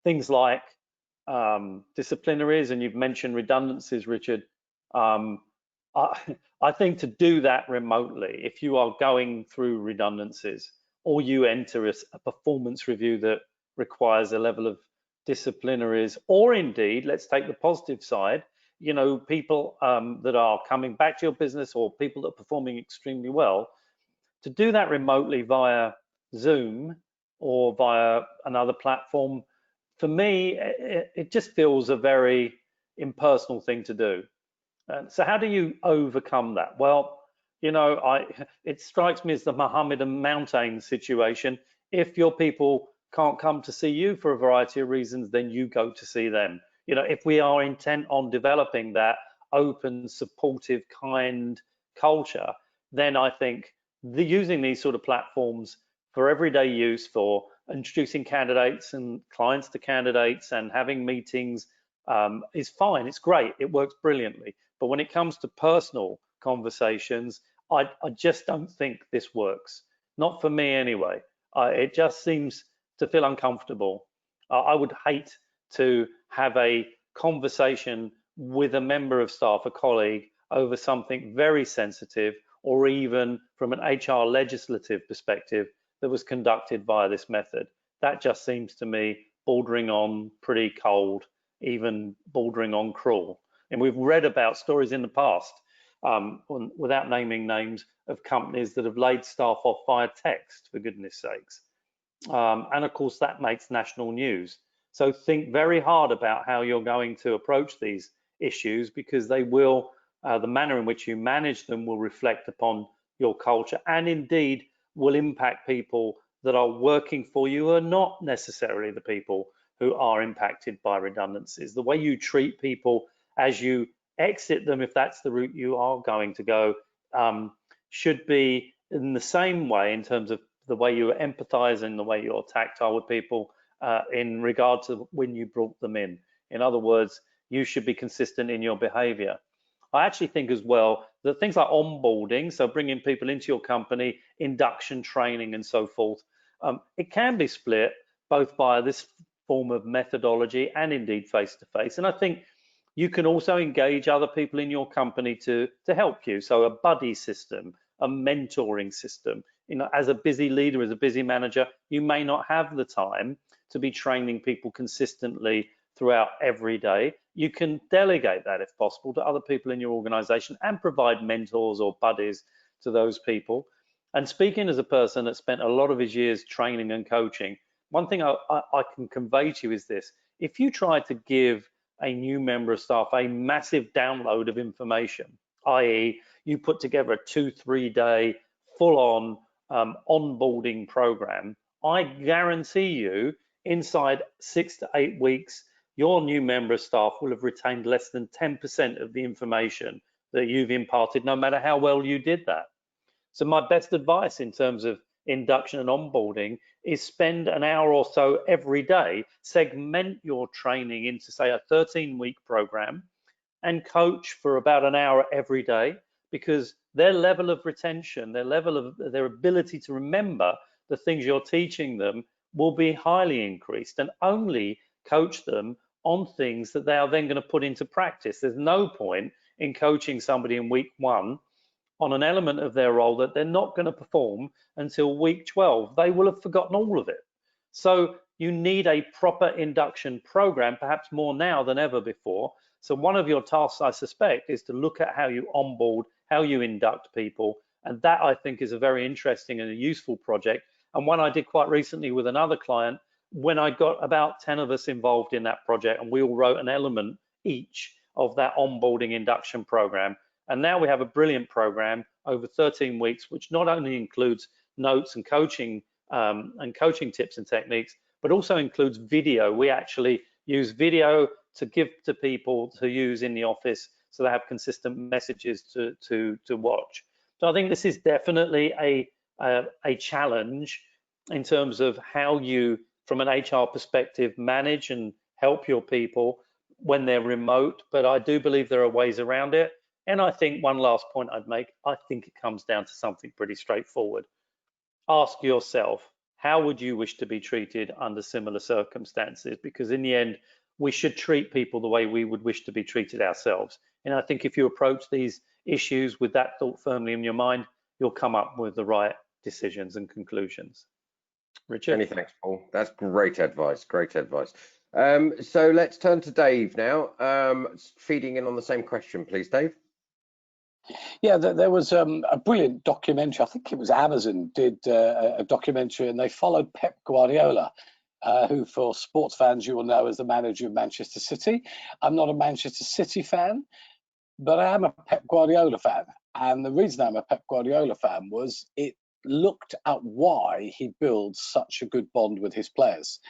Things like disciplinaries, and you've mentioned redundancies, Richard. I think to do that remotely, if you are going through redundancies or you enter a performance review that requires a level of disciplinaries, or indeed, let's take the positive side, people that are coming back to your business or people that are performing extremely well, to do that remotely via Zoom or via another platform, for me, it just feels a very impersonal thing to do. So how do you overcome that? Well, it strikes me as the Mohammedan mountain situation. If your people can't come to see you for a variety of reasons, then you go to see them. If we are intent on developing that open, supportive, kind culture, then I think using these sort of platforms for everyday use, for introducing candidates and clients to candidates and having meetings is fine. It's great. It works brilliantly. But when it comes to personal conversations, I just don't think this works. Not for me anyway. It just seems to feel uncomfortable. I would hate to have a conversation with a member of staff, a colleague, over something very sensitive, or even from an HR legislative perspective that was conducted via this method. That just seems to me bordering on pretty cold, even bordering on cruel. And we've read about stories in the past, without naming names, of companies that have laid staff off via text, for goodness sakes. And of course, that makes national news. So think very hard about how you're going to approach these issues, because they will, the manner in which you manage them will reflect upon your culture, and indeed will impact people that are working for you, are not necessarily the people who are impacted by redundancies. The way you treat people as you exit them, if that's the route you are going to go, should be in the same way in terms of the way you empathize and the way you're tactile with people in regard to when you brought them in. In other words, you should be consistent in your behavior. I actually think as well that things like onboarding, so bringing people into your company, induction training and so forth, it can be split both by this form of methodology and indeed face-to-face. And I think you can also engage other people in your company to help you. So a buddy system, a mentoring system. As a busy leader, as a busy manager, you may not have the time to be training people consistently throughout every day. You can delegate that, if possible, to other people in your organization and provide mentors or buddies to those people. And speaking as a person that spent a lot of his years training and coaching, one thing I can convey to you is this: if you try to give a new member of staff a massive download of information, i.e. you put together a 2-3 day full-on onboarding program, I guarantee you inside 6 to 8 weeks, your new member of staff will have retained less than 10% of the information that you've imparted, no matter how well you did that. So my best advice in terms of induction and onboarding is spend an hour or so every day, segment your training into, say, a 13-week program, and coach for about an hour every day, because their level of retention, their ability to remember the things you're teaching them will be highly increased, and only coach them on things that they are then going to put into practice. There's no point in coaching somebody in week 1 on an element of their role that they're not going to perform until week 12. They will have forgotten all of it. So you need a proper induction program, perhaps more now than ever before. So one of your tasks, I suspect, is to look at how you onboard, how you induct people. And that, I think, is a very interesting and a useful project, and one I did quite recently with another client, when I got about 10 of us involved in that project, and we all wrote an element each of that onboarding induction program. And now we have a brilliant program over 13 weeks, which not only includes notes and coaching tips and techniques, but also includes video. We actually use video to give to people to use in the office, so they have consistent messages to watch. So I think this is definitely a challenge in terms of how you, from an HR perspective, manage and help your people when they're remote. But I do believe there are ways around it. And I think one last point I'd make, I think it comes down to something pretty straightforward. Ask yourself, how would you wish to be treated under similar circumstances? Because in the end, we should treat people the way we would wish to be treated ourselves. And I think if you approach these issues with that thought firmly in your mind, you'll come up with the right decisions and conclusions. Richard? Many thanks, Paul. That's great advice. Great advice. So let's turn to Dave now. Feeding in on the same question, please, Dave. Yeah, there was a brilliant documentary. I think it was Amazon did a documentary, and they followed Pep Guardiola, who, for sports fans, you will know as the manager of Manchester City. I'm not a Manchester City fan, but I am a Pep Guardiola fan. And the reason I'm a Pep Guardiola fan was it looked at why he builds such a good bond with his players.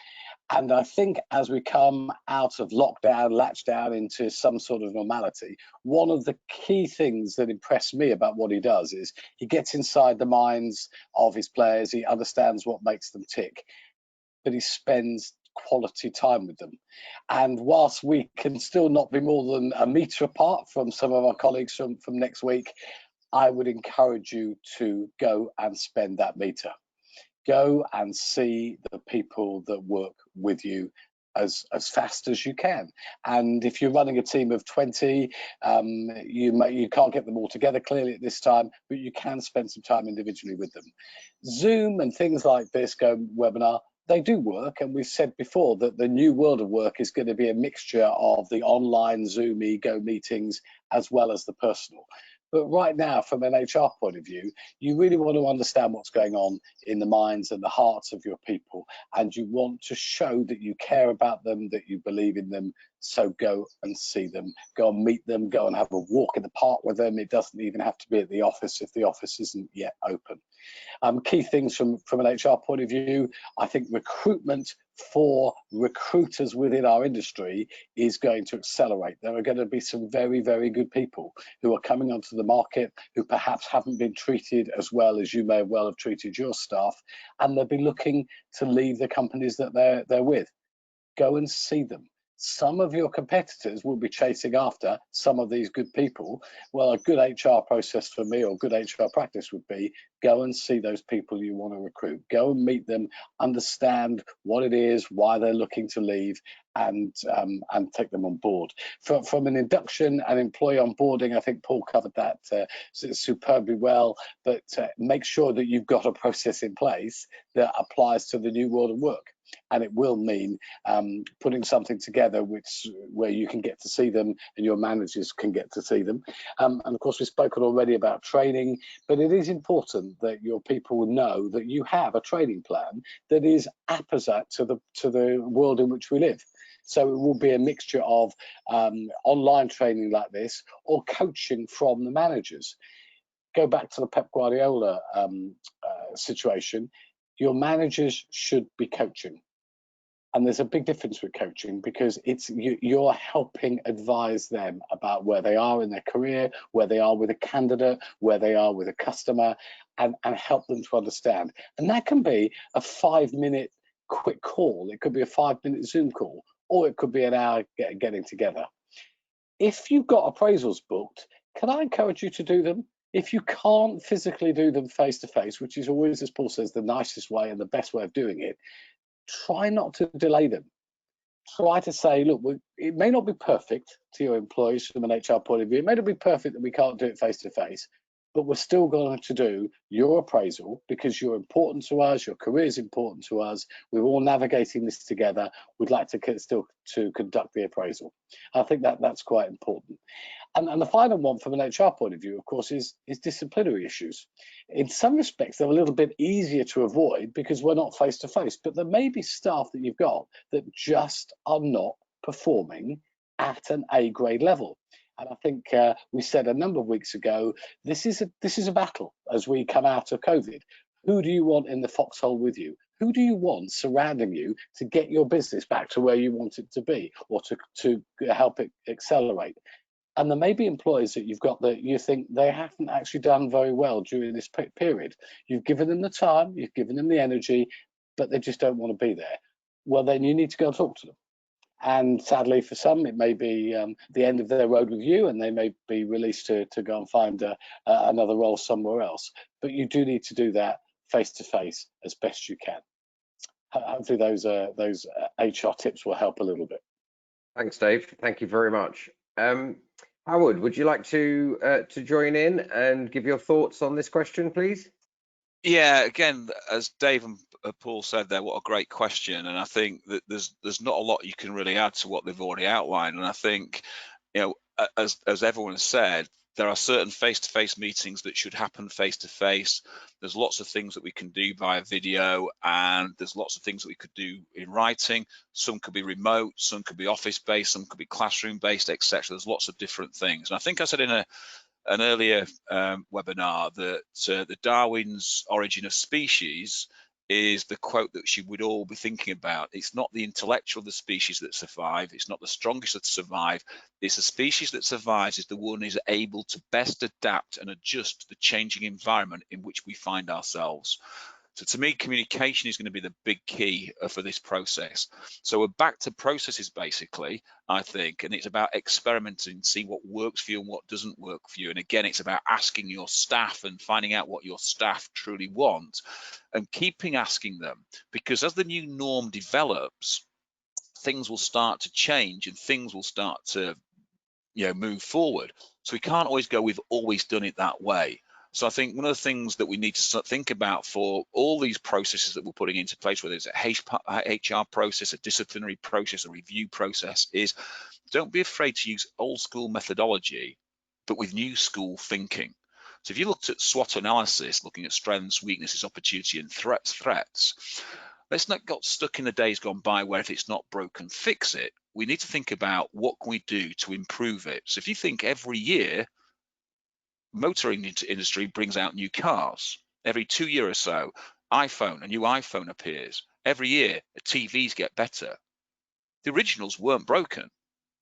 And I think as we come out of lockdown, latch down into some sort of normality, one of the key things that impressed me about what he does is he gets inside the minds of his players, he understands what makes them tick, but he spends quality time with them. And whilst we can still not be more than a metre apart from some of our colleagues from next week, I would encourage you to go and spend that metre. Go and see the people that work with you as fast as you can. And if you're running a team of 20, you can't get them all together clearly at this time, but you can spend some time individually with them. Zoom and things like this, GoWebinar, they do work, and we've said before that the new world of work is going to be a mixture of the online Zoomy Go meetings as well as the personal. But right now, from an HR point of view, you really want to understand what's going on in the minds and the hearts of your people, and you want to show that you care about them, that you believe in them. So go and see them, go and meet them, go and have a walk in the park with them. It doesn't even have to be at the office if the office isn't yet open. Key things from an HR point of view, I think recruitment for recruiters within our industry is going to accelerate. There are going to be some very, very good people who are coming onto the market who perhaps haven't been treated as well as you may well have treated your staff, and they'll be looking to leave the companies that they're with. Go and see them. Some of your competitors will be chasing after some of these good people. Well, a good HR process for me, or good HR practice, would be go and see those people you want to recruit. Go and meet them, understand what it is, why they're looking to leave, and take them on board. From an induction and employee onboarding, I think Paul covered that superbly well, but make sure that you've got a process in place that applies to the new world of work. And it will mean putting something together where you can get to see them and your managers can get to see them. And of course, we've spoken already about training, but it is important that your people know that you have a training plan that is apposite to the world in which we live. So it will be a mixture of online training like this, or coaching from the managers. Go back to the Pep Guardiola situation. Your managers should be coaching. And there's a big difference with coaching, because you're helping advise them about where they are in their career, where they are with a candidate, where they are with a customer, and help them to understand. And that can be a 5-minute quick call. It could be a 5-minute Zoom call, or it could be an hour getting together. If you've got appraisals booked, can I encourage you to do them? If you can't physically do them face to face, which is always, as Paul says, the nicest way and the best way of doing it, try not to delay them. Try to say, look, it may not be perfect to your employees from an HR point of view. It may not be perfect that we can't do it face to face, but we're still going to do your appraisal because you're important to us, your career is important to us, we're all navigating this together, we'd like to still conduct the appraisal. I think that's quite important. And the final one from an HR point of view, of course, is disciplinary issues. In some respects, they're a little bit easier to avoid because we're not face to face, but there may be staff that you've got that just are not performing at an A grade level. And I think we said a number of weeks ago, this is a battle as we come out of COVID. Who do you want in the foxhole with you? Who do you want surrounding you to get your business back to where you want it to be, or to help it accelerate? And there may be employees that you've got that you think they haven't actually done very well during this period. You've given them the time, you've given them the energy, but they just don't want to be there. Well, then you need to go and talk to them. And sadly, for some, it may be the end of their road with you, and they may be released to go and find another role somewhere else. But you do need to do that face to face as best you can. Hopefully, those HR tips will help a little bit. Thanks, Dave. Thank you very much. Howard, would you like to join in and give your thoughts on this question, please? Yeah, again, as Dave and Paul said there, what a great question. And I think that there's not a lot you can really add to what they've already outlined. And I think, you know, as everyone has said, there are certain face-to-face meetings that should happen face-to-face. There's lots of things that we can do via video, and there's lots of things that we could do in writing. Some could be remote, some could be office-based, some could be classroom-based, etc. There's lots of different things. And I think I said in an earlier webinar that the Darwin's Origin of Species is the quote that she would all be thinking about. It's not the intellectual of the species that survive, it's not the strongest that survive, it's the species that survives is the one who is able to best adapt and adjust to the changing environment in which we find ourselves. So to me, communication is going to be the big key for this process. So we're back to processes basically, I think, and it's about experimenting, see what works for you and what doesn't work for you. And again, it's about asking your staff and finding out what your staff truly want and keeping asking them, because as the new norm develops, things will start to change and things will start to, you know, move forward. So we can't always go, we've always done it that way. So I think one of the things that we need to think about for all these processes that we're putting into place, whether it's a HR process, a disciplinary process, a review process, is don't be afraid to use old school methodology, but with new school thinking. So if you looked at SWOT analysis, looking at strengths, weaknesses, opportunity, and threats, let's not get stuck in the days gone by where if it's not broken, fix it. We need to think about what can we do to improve it. So if you think every year, motor industry brings out new cars. Every 2 years or so, a new iPhone appears. Every year, TVs get better. The originals weren't broken.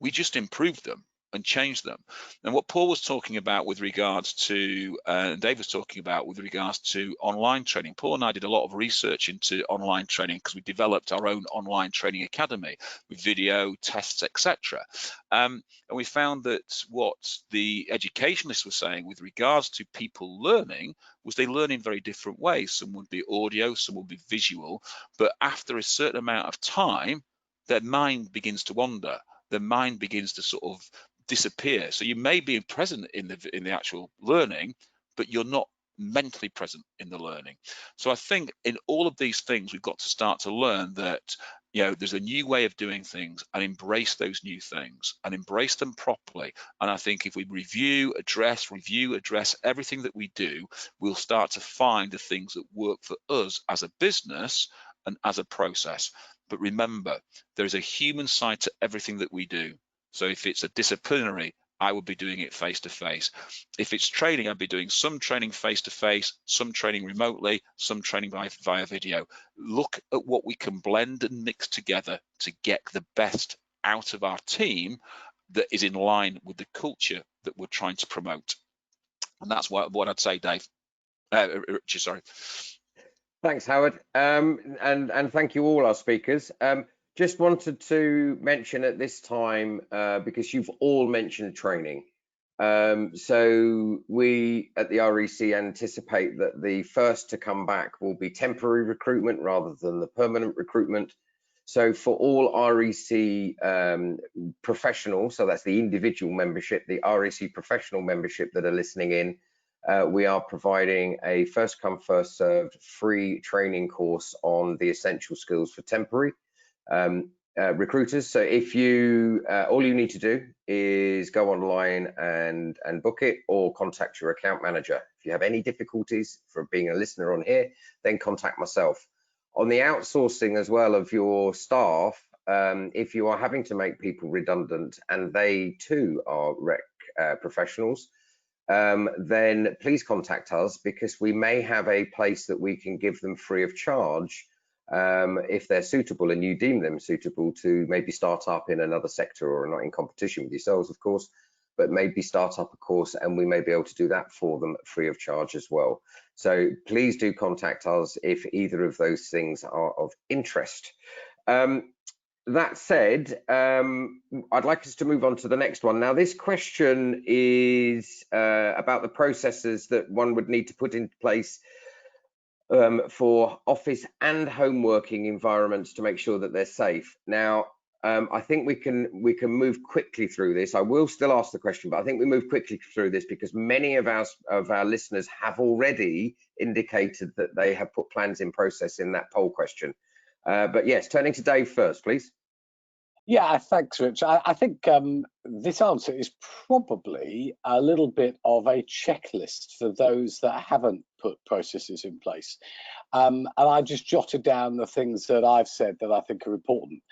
We just improved them and changed them. And what Paul was talking about with regards to, and Dave was talking about with regards to online training, Paul and I did a lot of research into online training because we developed our own online training academy with video, tests, etc. And we found that what the educationalists were saying with regards to people learning was they learn in very different ways. Some would be audio, some would be visual, but after a certain amount of time, their mind begins to wander. Their mind begins to sort of disappear. So you may be present in the actual learning, but you're not mentally present in the learning. So I think in all of these things, we've got to start to learn that, you know, there's a new way of doing things and embrace those new things and embrace them properly. And I think if we review, address everything that we do, we'll start to find the things that work for us as a business and as a process. But remember, there is a human side to everything that we do. So if it's a disciplinary, I would be doing it face to face. If it's training, I'd be doing some training face to face, some training remotely, some training via video. Look at what we can blend and mix together to get the best out of our team that is in line with the culture that we're trying to promote. And that's what I'd say, Dave. Richard, sorry. Thanks, Howard, and thank you all our speakers. Just wanted to mention at this time, because you've all mentioned training. So we at the REC anticipate that the first to come back will be temporary recruitment rather than the permanent recruitment. So for all REC professionals, so that's the individual membership, the REC professional membership that are listening in, we are providing a first come first served free training course on the essential skills for temporary recruiters. So if you all you need to do is go online and book it, or contact your account manager. If you have any difficulties for being a listener on here, then contact myself. On the outsourcing as well of your staff, if you are having to make people redundant and they too are rec professionals, then please contact us, because we may have a place that we can give them free of charge if they're suitable and you deem them suitable to maybe start up in another sector or not in competition with yourselves, of course, but maybe start up a course, and we may be able to do that for them free of charge as well. So please do contact us if either of those things are of interest. That said, I'd like us to move on to the next one. Now, this question is about the processes that one would need to put into place for office and home working environments to make sure that they're safe. Now, I think we can move quickly through this. I will still ask the question, but I think we move quickly through this because many of our listeners have already indicated that they have put plans in process in that poll question. But yes, turning to Dave first, please. Yeah, thanks, Rich. I think this answer is probably a little bit of a checklist for those that haven't put processes in place. And I just jotted down the things that I've said that I think are important.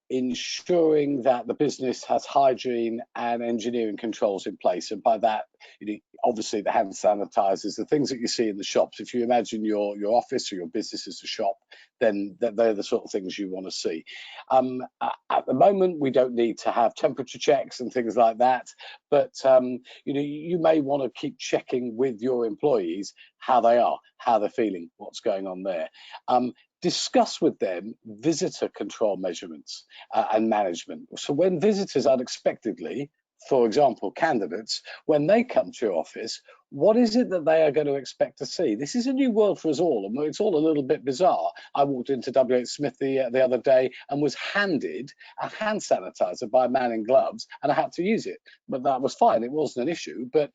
Ensuring that the business has hygiene and engineering controls in place. And by that, obviously the hand sanitizers, the things that you see in the shops. If you imagine your office or your business as a shop, then they're the sort of things you want to see. At the moment, we don't need to have temperature checks and things like that, but you may want to keep checking with your employees how they are, how they're feeling, what's going on there. Discuss with them visitor control measurements and management. So when visitors unexpectedly, for example, candidates, when they come to your office, what is it that they are going to expect to see? This is a new world for us all, and it's all a little bit bizarre. I walked into WH Smith the other day and was handed a hand sanitizer by a man in gloves, and I had to use it, but that was fine. It wasn't an issue. But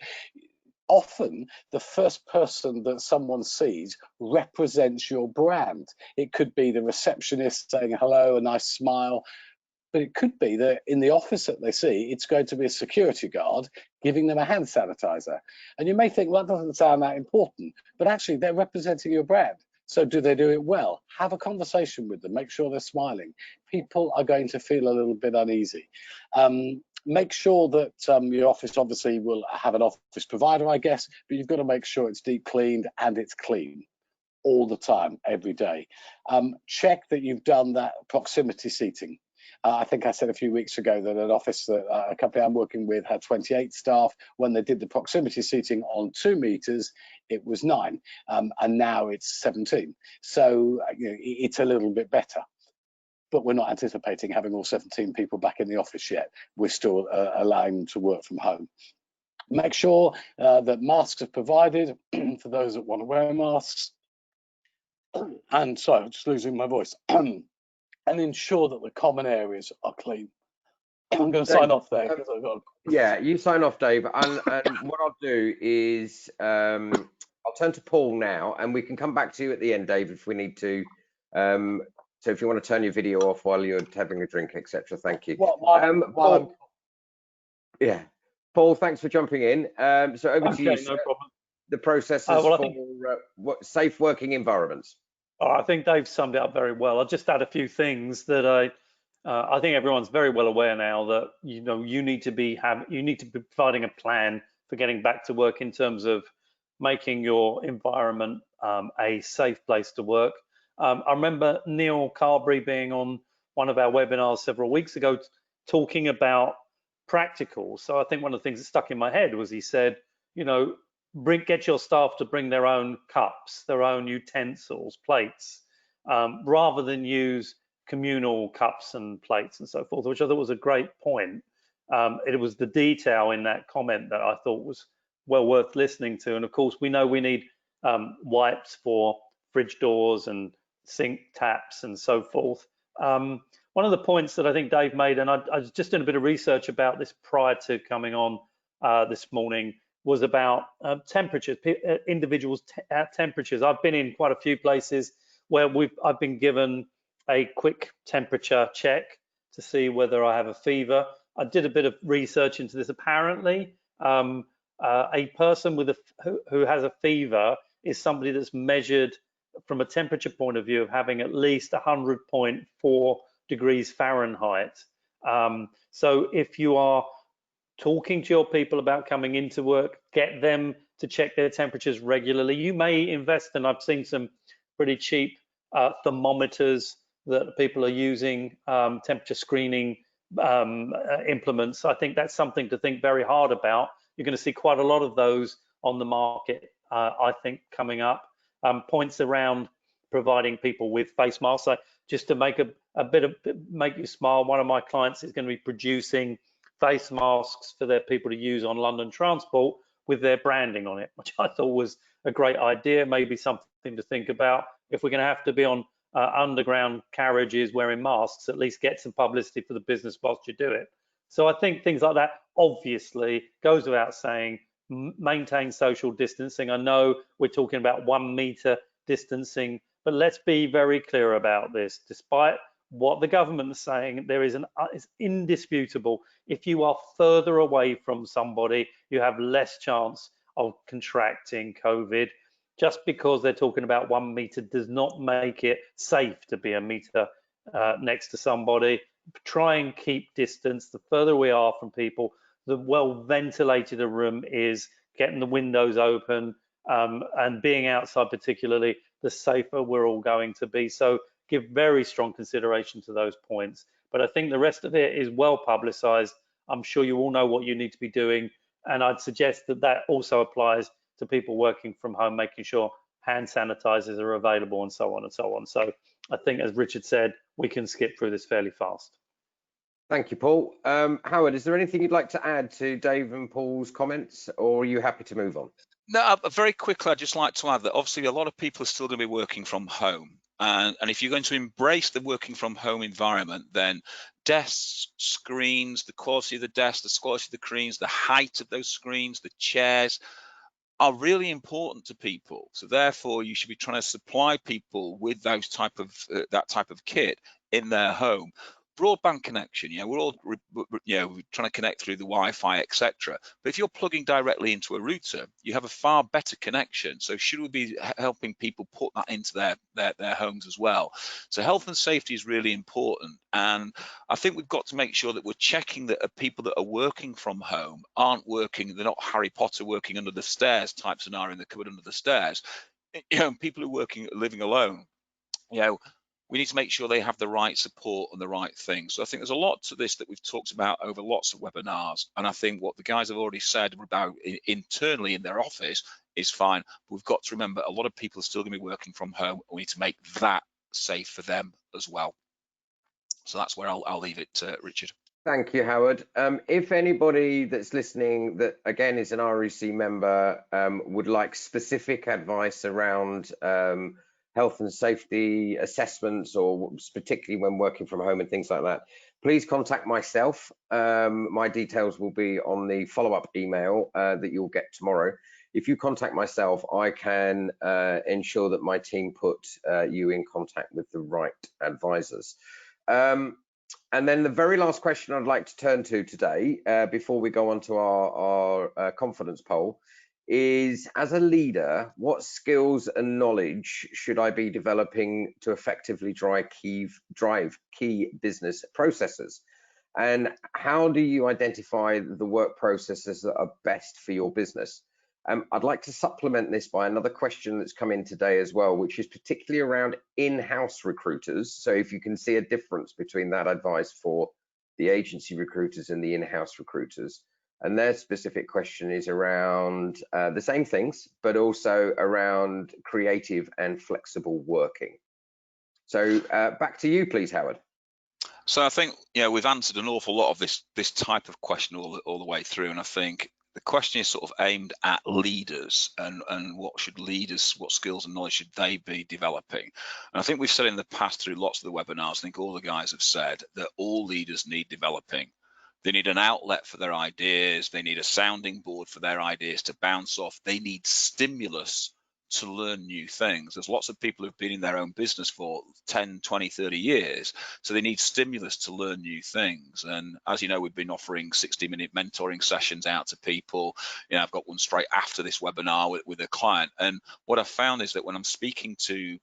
often the first person that someone sees represents your brand. It could be the receptionist saying hello, a nice smile, but it could be that in the office that they see, it's going to be a security guard giving them a hand sanitizer. And you may think, well, that doesn't sound that important, but actually they're representing your brand. So do they do it well? Have a conversation with them, make sure they're smiling. People are going to feel a little bit uneasy. Make sure that your office obviously will have an office provider, I guess, but you've got to make sure it's deep cleaned and it's clean all the time, every day. Check that you've done that proximity seating. I think I said a few weeks ago that an office that a company I'm working with had 28 staff. When they did the proximity seating on 2 meters, it was 9, and now it's 17. So it's a little bit better. But we're not anticipating having all 17 people back in the office yet. We're still allowing them to work from home. Make sure that masks are provided for those that want to wear masks. And sorry, I'm just losing my voice. And ensure that the common areas are clean. I'm going to sign off there. Yeah, you sign off, Dave. And what I'll do is I'll turn to Paul now, and we can come back to you at the end, Dave, if we need to. So if you want to turn your video off while you're having a drink, etc. Thank you. Paul, yeah, Paul, thanks for jumping in. So over to you. No problem. The processes for safe working environments. I think Dave summed it up very well. I'll just add a few things that I think everyone's very well aware now that you need to be providing a plan for getting back to work in terms of making your environment a safe place to work. I remember Neil Carberry being on one of our webinars several weeks ago talking about practicals. So I think one of the things that stuck in my head was he said, get your staff to bring their own cups, their own utensils, plates, rather than use communal cups and plates and so forth, which I thought was a great point. It was the detail in that comment that I thought was well worth listening to. And of course, we know we need wipes for fridge doors and sink taps and so forth. One of the points that I think Dave made, and I was just doing a bit of research about this prior to coming on this morning, was about temperatures, individuals' temperatures. I've been in quite a few places where I've been given a quick temperature check to see whether I have a fever. I did a bit of research into this. Apparently, a person who has a fever is somebody that's measured from a temperature point of view of having at least 100.4 degrees Fahrenheit. So if you are talking to your people about coming into work, get them to check their temperatures regularly. You may invest, and I've seen some pretty cheap thermometers that people are using, temperature screening implements. I think that's something to think very hard about. You're going to see quite a lot of those on the market, I think, coming up. Points around providing people with face masks. So just to make make you smile, one of my clients is going to be producing face masks for their people to use on London transport with their branding on it, which I thought was a great idea, maybe something to think about. If we're going to have to be on underground carriages wearing masks, at least get some publicity for the business whilst you do it. So I think things like that, obviously, goes without saying. Maintain social distancing. I know we're talking about 1 meter distancing, but let's be very clear about this. Despite what the government is saying, there is it's indisputable. If you are further away from somebody, you have less chance of contracting COVID. Just because they're talking about 1 meter does not make it safe to be a meter next to somebody. Try and keep distance. The further we are from people, the well ventilated a room is, getting the windows open, and being outside particularly, the safer we're all going to be. So give very strong consideration to those points. But I think the rest of it is well publicized. I'm sure you all know what you need to be doing. And I'd suggest that that also applies to people working from home, making sure hand sanitizers are available and so on and so on. So I think, as Richard said, we can skip through this fairly fast. Thank you, Paul. Howard, is there anything you'd like to add to Dave and Paul's comments, or are you happy to move on? No, very quickly, I'd just like to add that obviously a lot of people are still going to be working from home. And if you're going to embrace the working from home environment, then desks, screens, the quality of the desks, the quality of the screens, the height of those screens, the chairs are really important to people. So therefore, you should be trying to supply people with those that type of kit in their home. Broadband connection, we're all we're trying to connect through the Wi-Fi, etc. But if you're plugging directly into a router, you have a far better connection. So should we be helping people put that into their homes as well? So health and safety is really important, and I think we've got to make sure that we're checking that people that are working from home aren't working, they're not Harry Potter working under the stairs type scenario in the cupboard under the stairs. People who are living alone, we need to make sure they have the right support and the right thing. So I think there's a lot to this that we've talked about over lots of webinars. And I think what the guys have already said about internally in their office is fine. But we've got to remember a lot of people are still going to be working from home. We need to make that safe for them as well. So that's where I'll leave it, Richard. Thank you, Howard. If anybody that's listening that, again, is an REC member, would like specific advice around health and safety assessments, or particularly when working from home and things like that, please contact myself. My details will be on the follow-up email that you'll get tomorrow. If you contact myself, I can ensure that my team put you in contact with the right advisors. And then the very last question I'd like to turn to today, before we go on to our confidence poll, is, as a leader, what skills and knowledge should I be developing to effectively drive key business processes? And how do you identify the work processes that are best for your business? I'd like to supplement this by another question that's come in today as well, which is particularly around in-house recruiters. So if you can see a difference between that advice for the agency recruiters and the in-house recruiters. And their specific question is around the same things, but also around creative and flexible working. So back to you, please, Howard. So I think we've answered an awful lot of this type of question all the way through, and I think the question is sort of aimed at leaders and what skills and knowledge should they be developing. And I think we've said in the past through lots of the webinars, I think all the guys have said that all leaders need developing. They need an outlet for their ideas. They need a sounding board for their ideas to bounce off. They need stimulus to learn new things. There's lots of people who've been in their own business for 10, 20, 30 years. So they need stimulus to learn new things. And as you know, we've been offering 60-minute mentoring sessions out to people. I've got one straight after this webinar with a client. And what I've found is that when I'm speaking to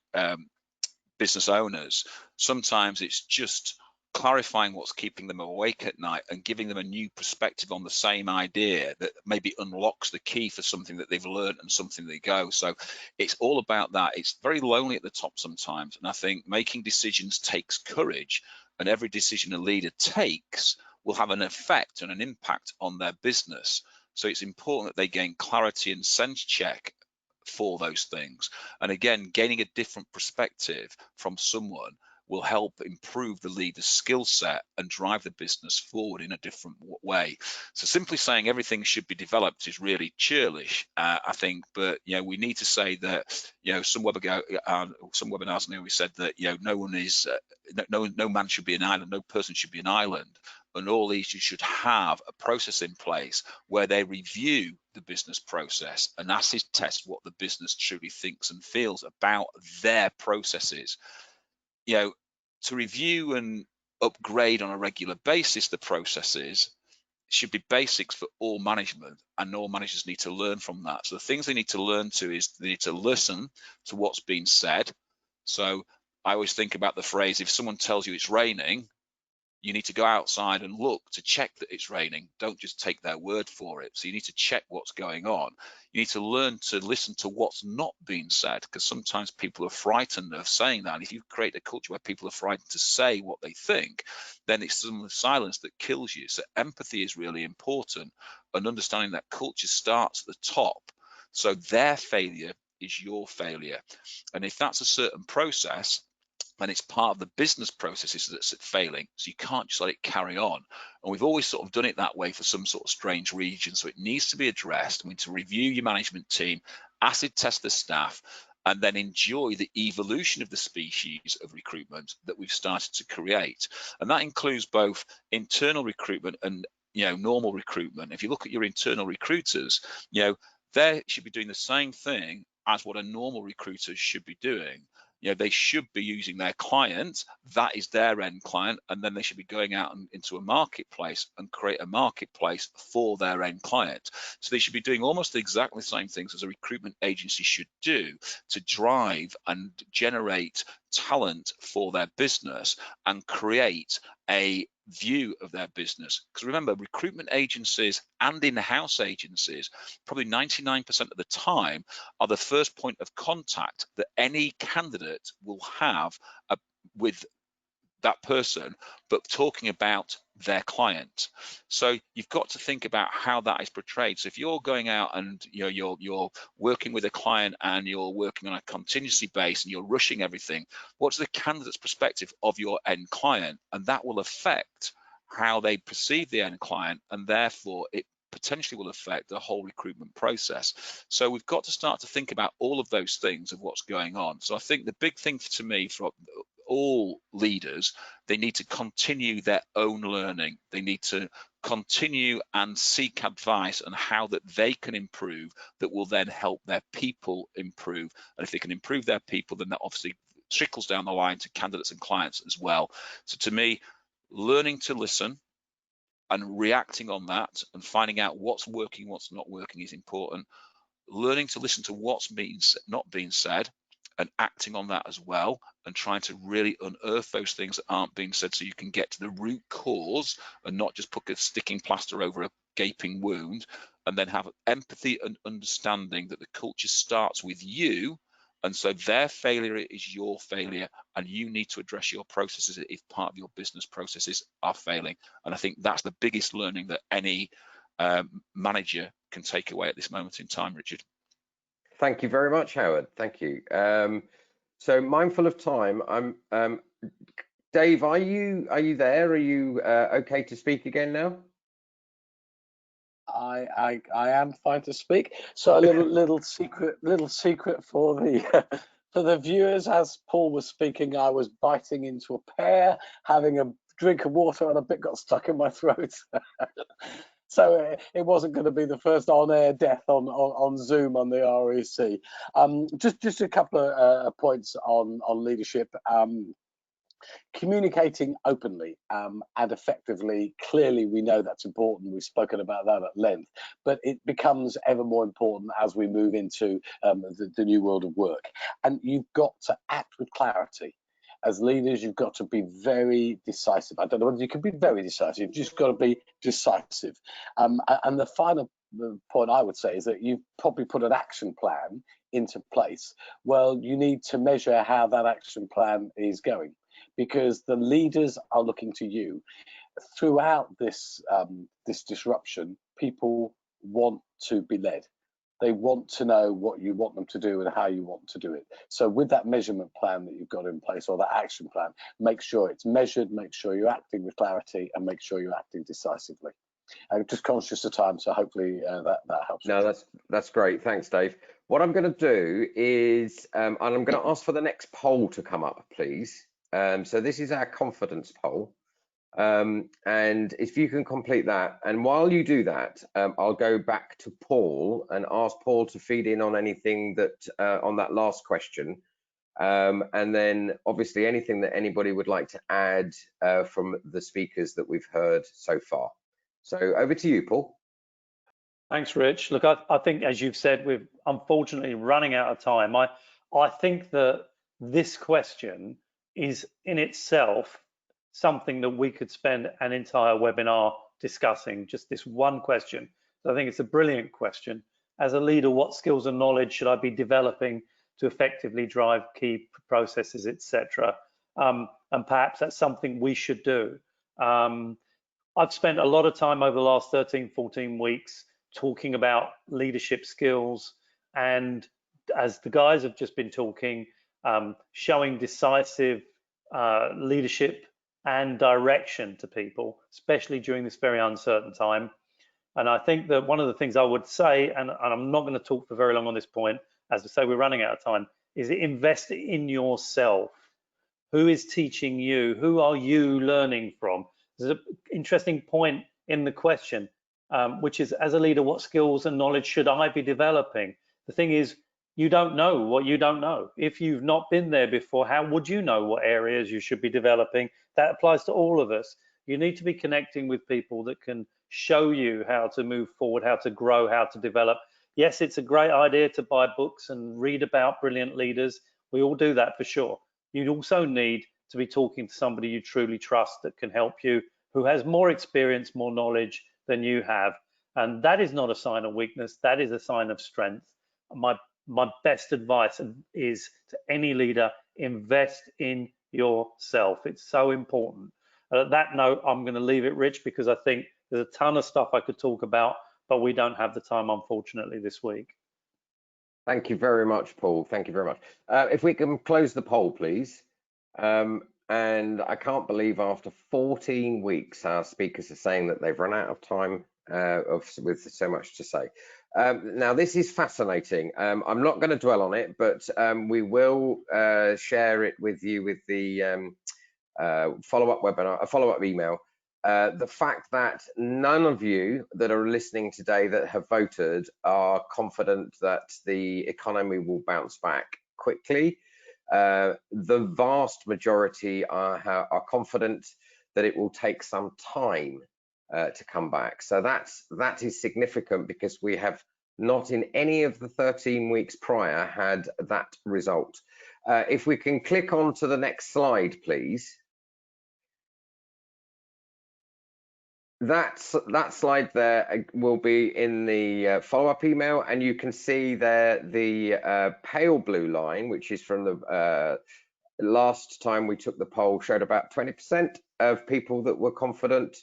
business owners, sometimes it's just clarifying what's keeping them awake at night and giving them a new perspective on the same idea that maybe unlocks the key for something that they've learned and something they go. So it's all about that. It's very lonely at the top sometimes, and I think making decisions takes courage, and every decision a leader takes will have an effect and an impact on their business. So it's important that they gain clarity and sense check for those things. And again, gaining a different perspective from someone will help improve the leader's skill set and drive the business forward in a different way. So simply saying everything should be developed is really churlish, I think. But we need to say that some webinars now we said that no one is no man should be an island, no person should be an island, and all leaders should have a process in place where they review the business process and acid test what the business truly thinks and feels about their processes. To review and upgrade on a regular basis the processes should be basics for all management, and all managers need to learn from that. So the things they need to learn to is they need to listen to what's being said. So I always think about the phrase, if someone tells you it's raining, you need to go outside and look to check that it's raining. Don't just take their word for it. So you need to check what's going on. You need to learn to listen to what's not being said, because sometimes people are frightened of saying that. And if you create a culture where people are frightened to say what they think, then it's some silence that kills you. So empathy is really important, and understanding that culture starts at the top. So their failure is your failure. And if that's a certain process, and it's part of the business processes that's failing, so you can't just let it carry on. And we've always sort of done it that way for some sort of strange region, so it needs to be addressed. We need to review your management team, acid test the staff, and then enjoy the evolution of the species of recruitment that we've started to create. And that includes both internal recruitment and normal recruitment. If you look at your internal recruiters, they should be doing the same thing as what a normal recruiter should be doing. They should be using their client, that is their end client, and then they should be going out into a marketplace and create a marketplace for their end client. So they should be doing almost exactly the same things as a recruitment agency should do to drive and generate talent for their business and create a view of their business. Because remember, recruitment agencies and in-house agencies, probably 99% of the time, are the first point of contact that any candidate will have with that person, but talking about their client. So you've got to think about how that is portrayed. So if you're going out and you're working with a client and you're working on a contingency base and you're rushing everything, what's the candidate's perspective of your end client? And that will affect how they perceive the end client, and therefore it potentially will affect the whole recruitment process. So we've got to start to think about all of those things of what's going on. So I think the big thing to me for all leaders, they need to continue their own learning. They need to continue and seek advice on how that they can improve, that will then help their people improve. And if they can improve their people, then that obviously trickles down the line to candidates and clients as well. So to me, learning to listen and reacting on that and finding out what's working, what's not working is important. Learning to listen to what's not being said and acting on that as well, and trying to really unearth those things that aren't being said, so you can get to the root cause and not just put a sticking plaster over a gaping wound. And then have empathy and understanding that the culture starts with you, and so their failure is your failure, and you need to address your processes if part of your business processes are failing. And I think that's the biggest learning that any manager can take away at this moment in time, Richard. Thank you very much, Howard. Thank you. So mindful of time, Dave, are you there? Are you okay to speak again now? I am fine to speak. So a little secret for the for the viewers. As Paul was speaking, I was biting into a pear, having a drink of water, and a bit got stuck in my throat. So it wasn't going to be the first on-air death on Zoom on the REC. Just a couple of points on leadership. Communicating openly and effectively. Clearly, we know that's important. We've spoken about that at length, but it becomes ever more important as we move into the new world of work. And you've got to act with clarity. as leaders, you've got to be very decisive. I don't know whether you can be very decisive. You've just got to be decisive. And the final point I would say is that you've probably put an action plan into place. Well, you need to measure how that action plan is going, because the leaders are looking to you. Throughout this this disruption, people want to be led. They want to know what you want them to do and how you want to do it. So with that measurement plan that you've got in place, or that action plan, make sure it's measured, make sure you're acting with clarity, and make sure you're acting decisively. I'm just conscious of time, so hopefully that helps. No, that's great. Thanks, Dave. What I'm going to do is, and I'm going to ask for the next poll to come up, please. So this is our confidence poll. And if you can complete that, and while you do that, I'll go back to Paul and ask Paul to feed in on anything that on that last question, and then obviously anything that anybody would like to add from the speakers that we've heard so far. So over to you, Paul. Thanks, Rich. Look, I think, as you've said, we're unfortunately running out of time. I think that this question is in itself something that we could spend an entire webinar discussing, just this one question. So I think it's a brilliant question. As a leader, what skills and knowledge should I be developing to effectively drive key processes, etc.? And perhaps that's something we should do. I've spent a lot of time over the last 13, 14 weeks talking about leadership skills, and as the guys have just been talking, showing decisive leadership and direction to people, especially during this very uncertain time. And I think that one of the things I would say, and I'm not going to talk for very long on this point, as I say, we're running out of time, is invest in yourself. Who is teaching you? Who are you learning from? There's an interesting point in the question, which is, as a leader, what skills and knowledge should I be developing? The thing is, you don't know what you don't know. If you've not been there before, how would you know what areas you should be developing? That applies to all of us. You need to be connecting with people that can show you how to move forward, how to grow, how to develop. Yes, it's a great idea to buy books and read about brilliant leaders. We all do that for sure. You also need to be talking to somebody you truly trust that can help you, who has more experience, more knowledge than you have. And that is not a sign of weakness. That is a sign of strength. My best advice is to any leader, invest in yourself. It's so important. And at that note, I'm going to leave it, Rich, because I think there's a ton of stuff I could talk about, but we don't have the time, unfortunately, this week. Thank you very much, Paul. Thank you very much. If we can close the poll, please. And I can't believe after 14 weeks, our speakers are saying that they've run out of time with so much to say. Now, this is fascinating. I'm not going to dwell on it, but we will share it with you with the follow-up webinar, a follow-up email. The fact that none of you that are listening today that have voted are confident that the economy will bounce back quickly. The vast majority are confident that it will take some time to come back. So that is significant, because we have not in any of the 13 weeks prior had that result. If we can click on to the next slide, please. That slide there will be in the follow-up email, and you can see there the pale blue line, which is from the last time we took the poll, showed about 20% of people that were confident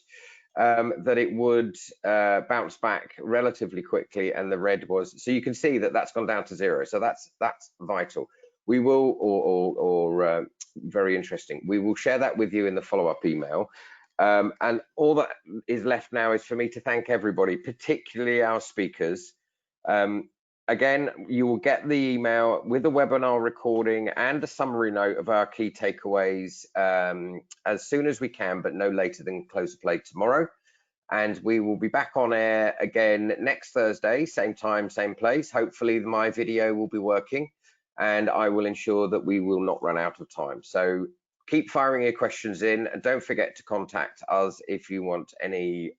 that it would bounce back relatively quickly, and the red was, so you can see that that's gone down to 0. So that's vital. We will, or very interesting, we will share that with you in the follow-up email. And all that is left now is for me to thank everybody, particularly our speakers. Again, you will get the email with the webinar recording and a summary note of our key takeaways as soon as we can, but no later than close of play tomorrow. And we will be back on air again next Thursday, same time, same place. Hopefully my video will be working, and I will ensure that we will not run out of time. So keep firing your questions in, and don't forget to contact us if you want any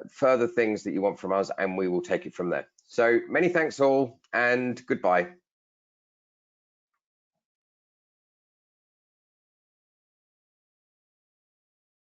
further things that you want from us, and we will take it from there. So many thanks all, and goodbye.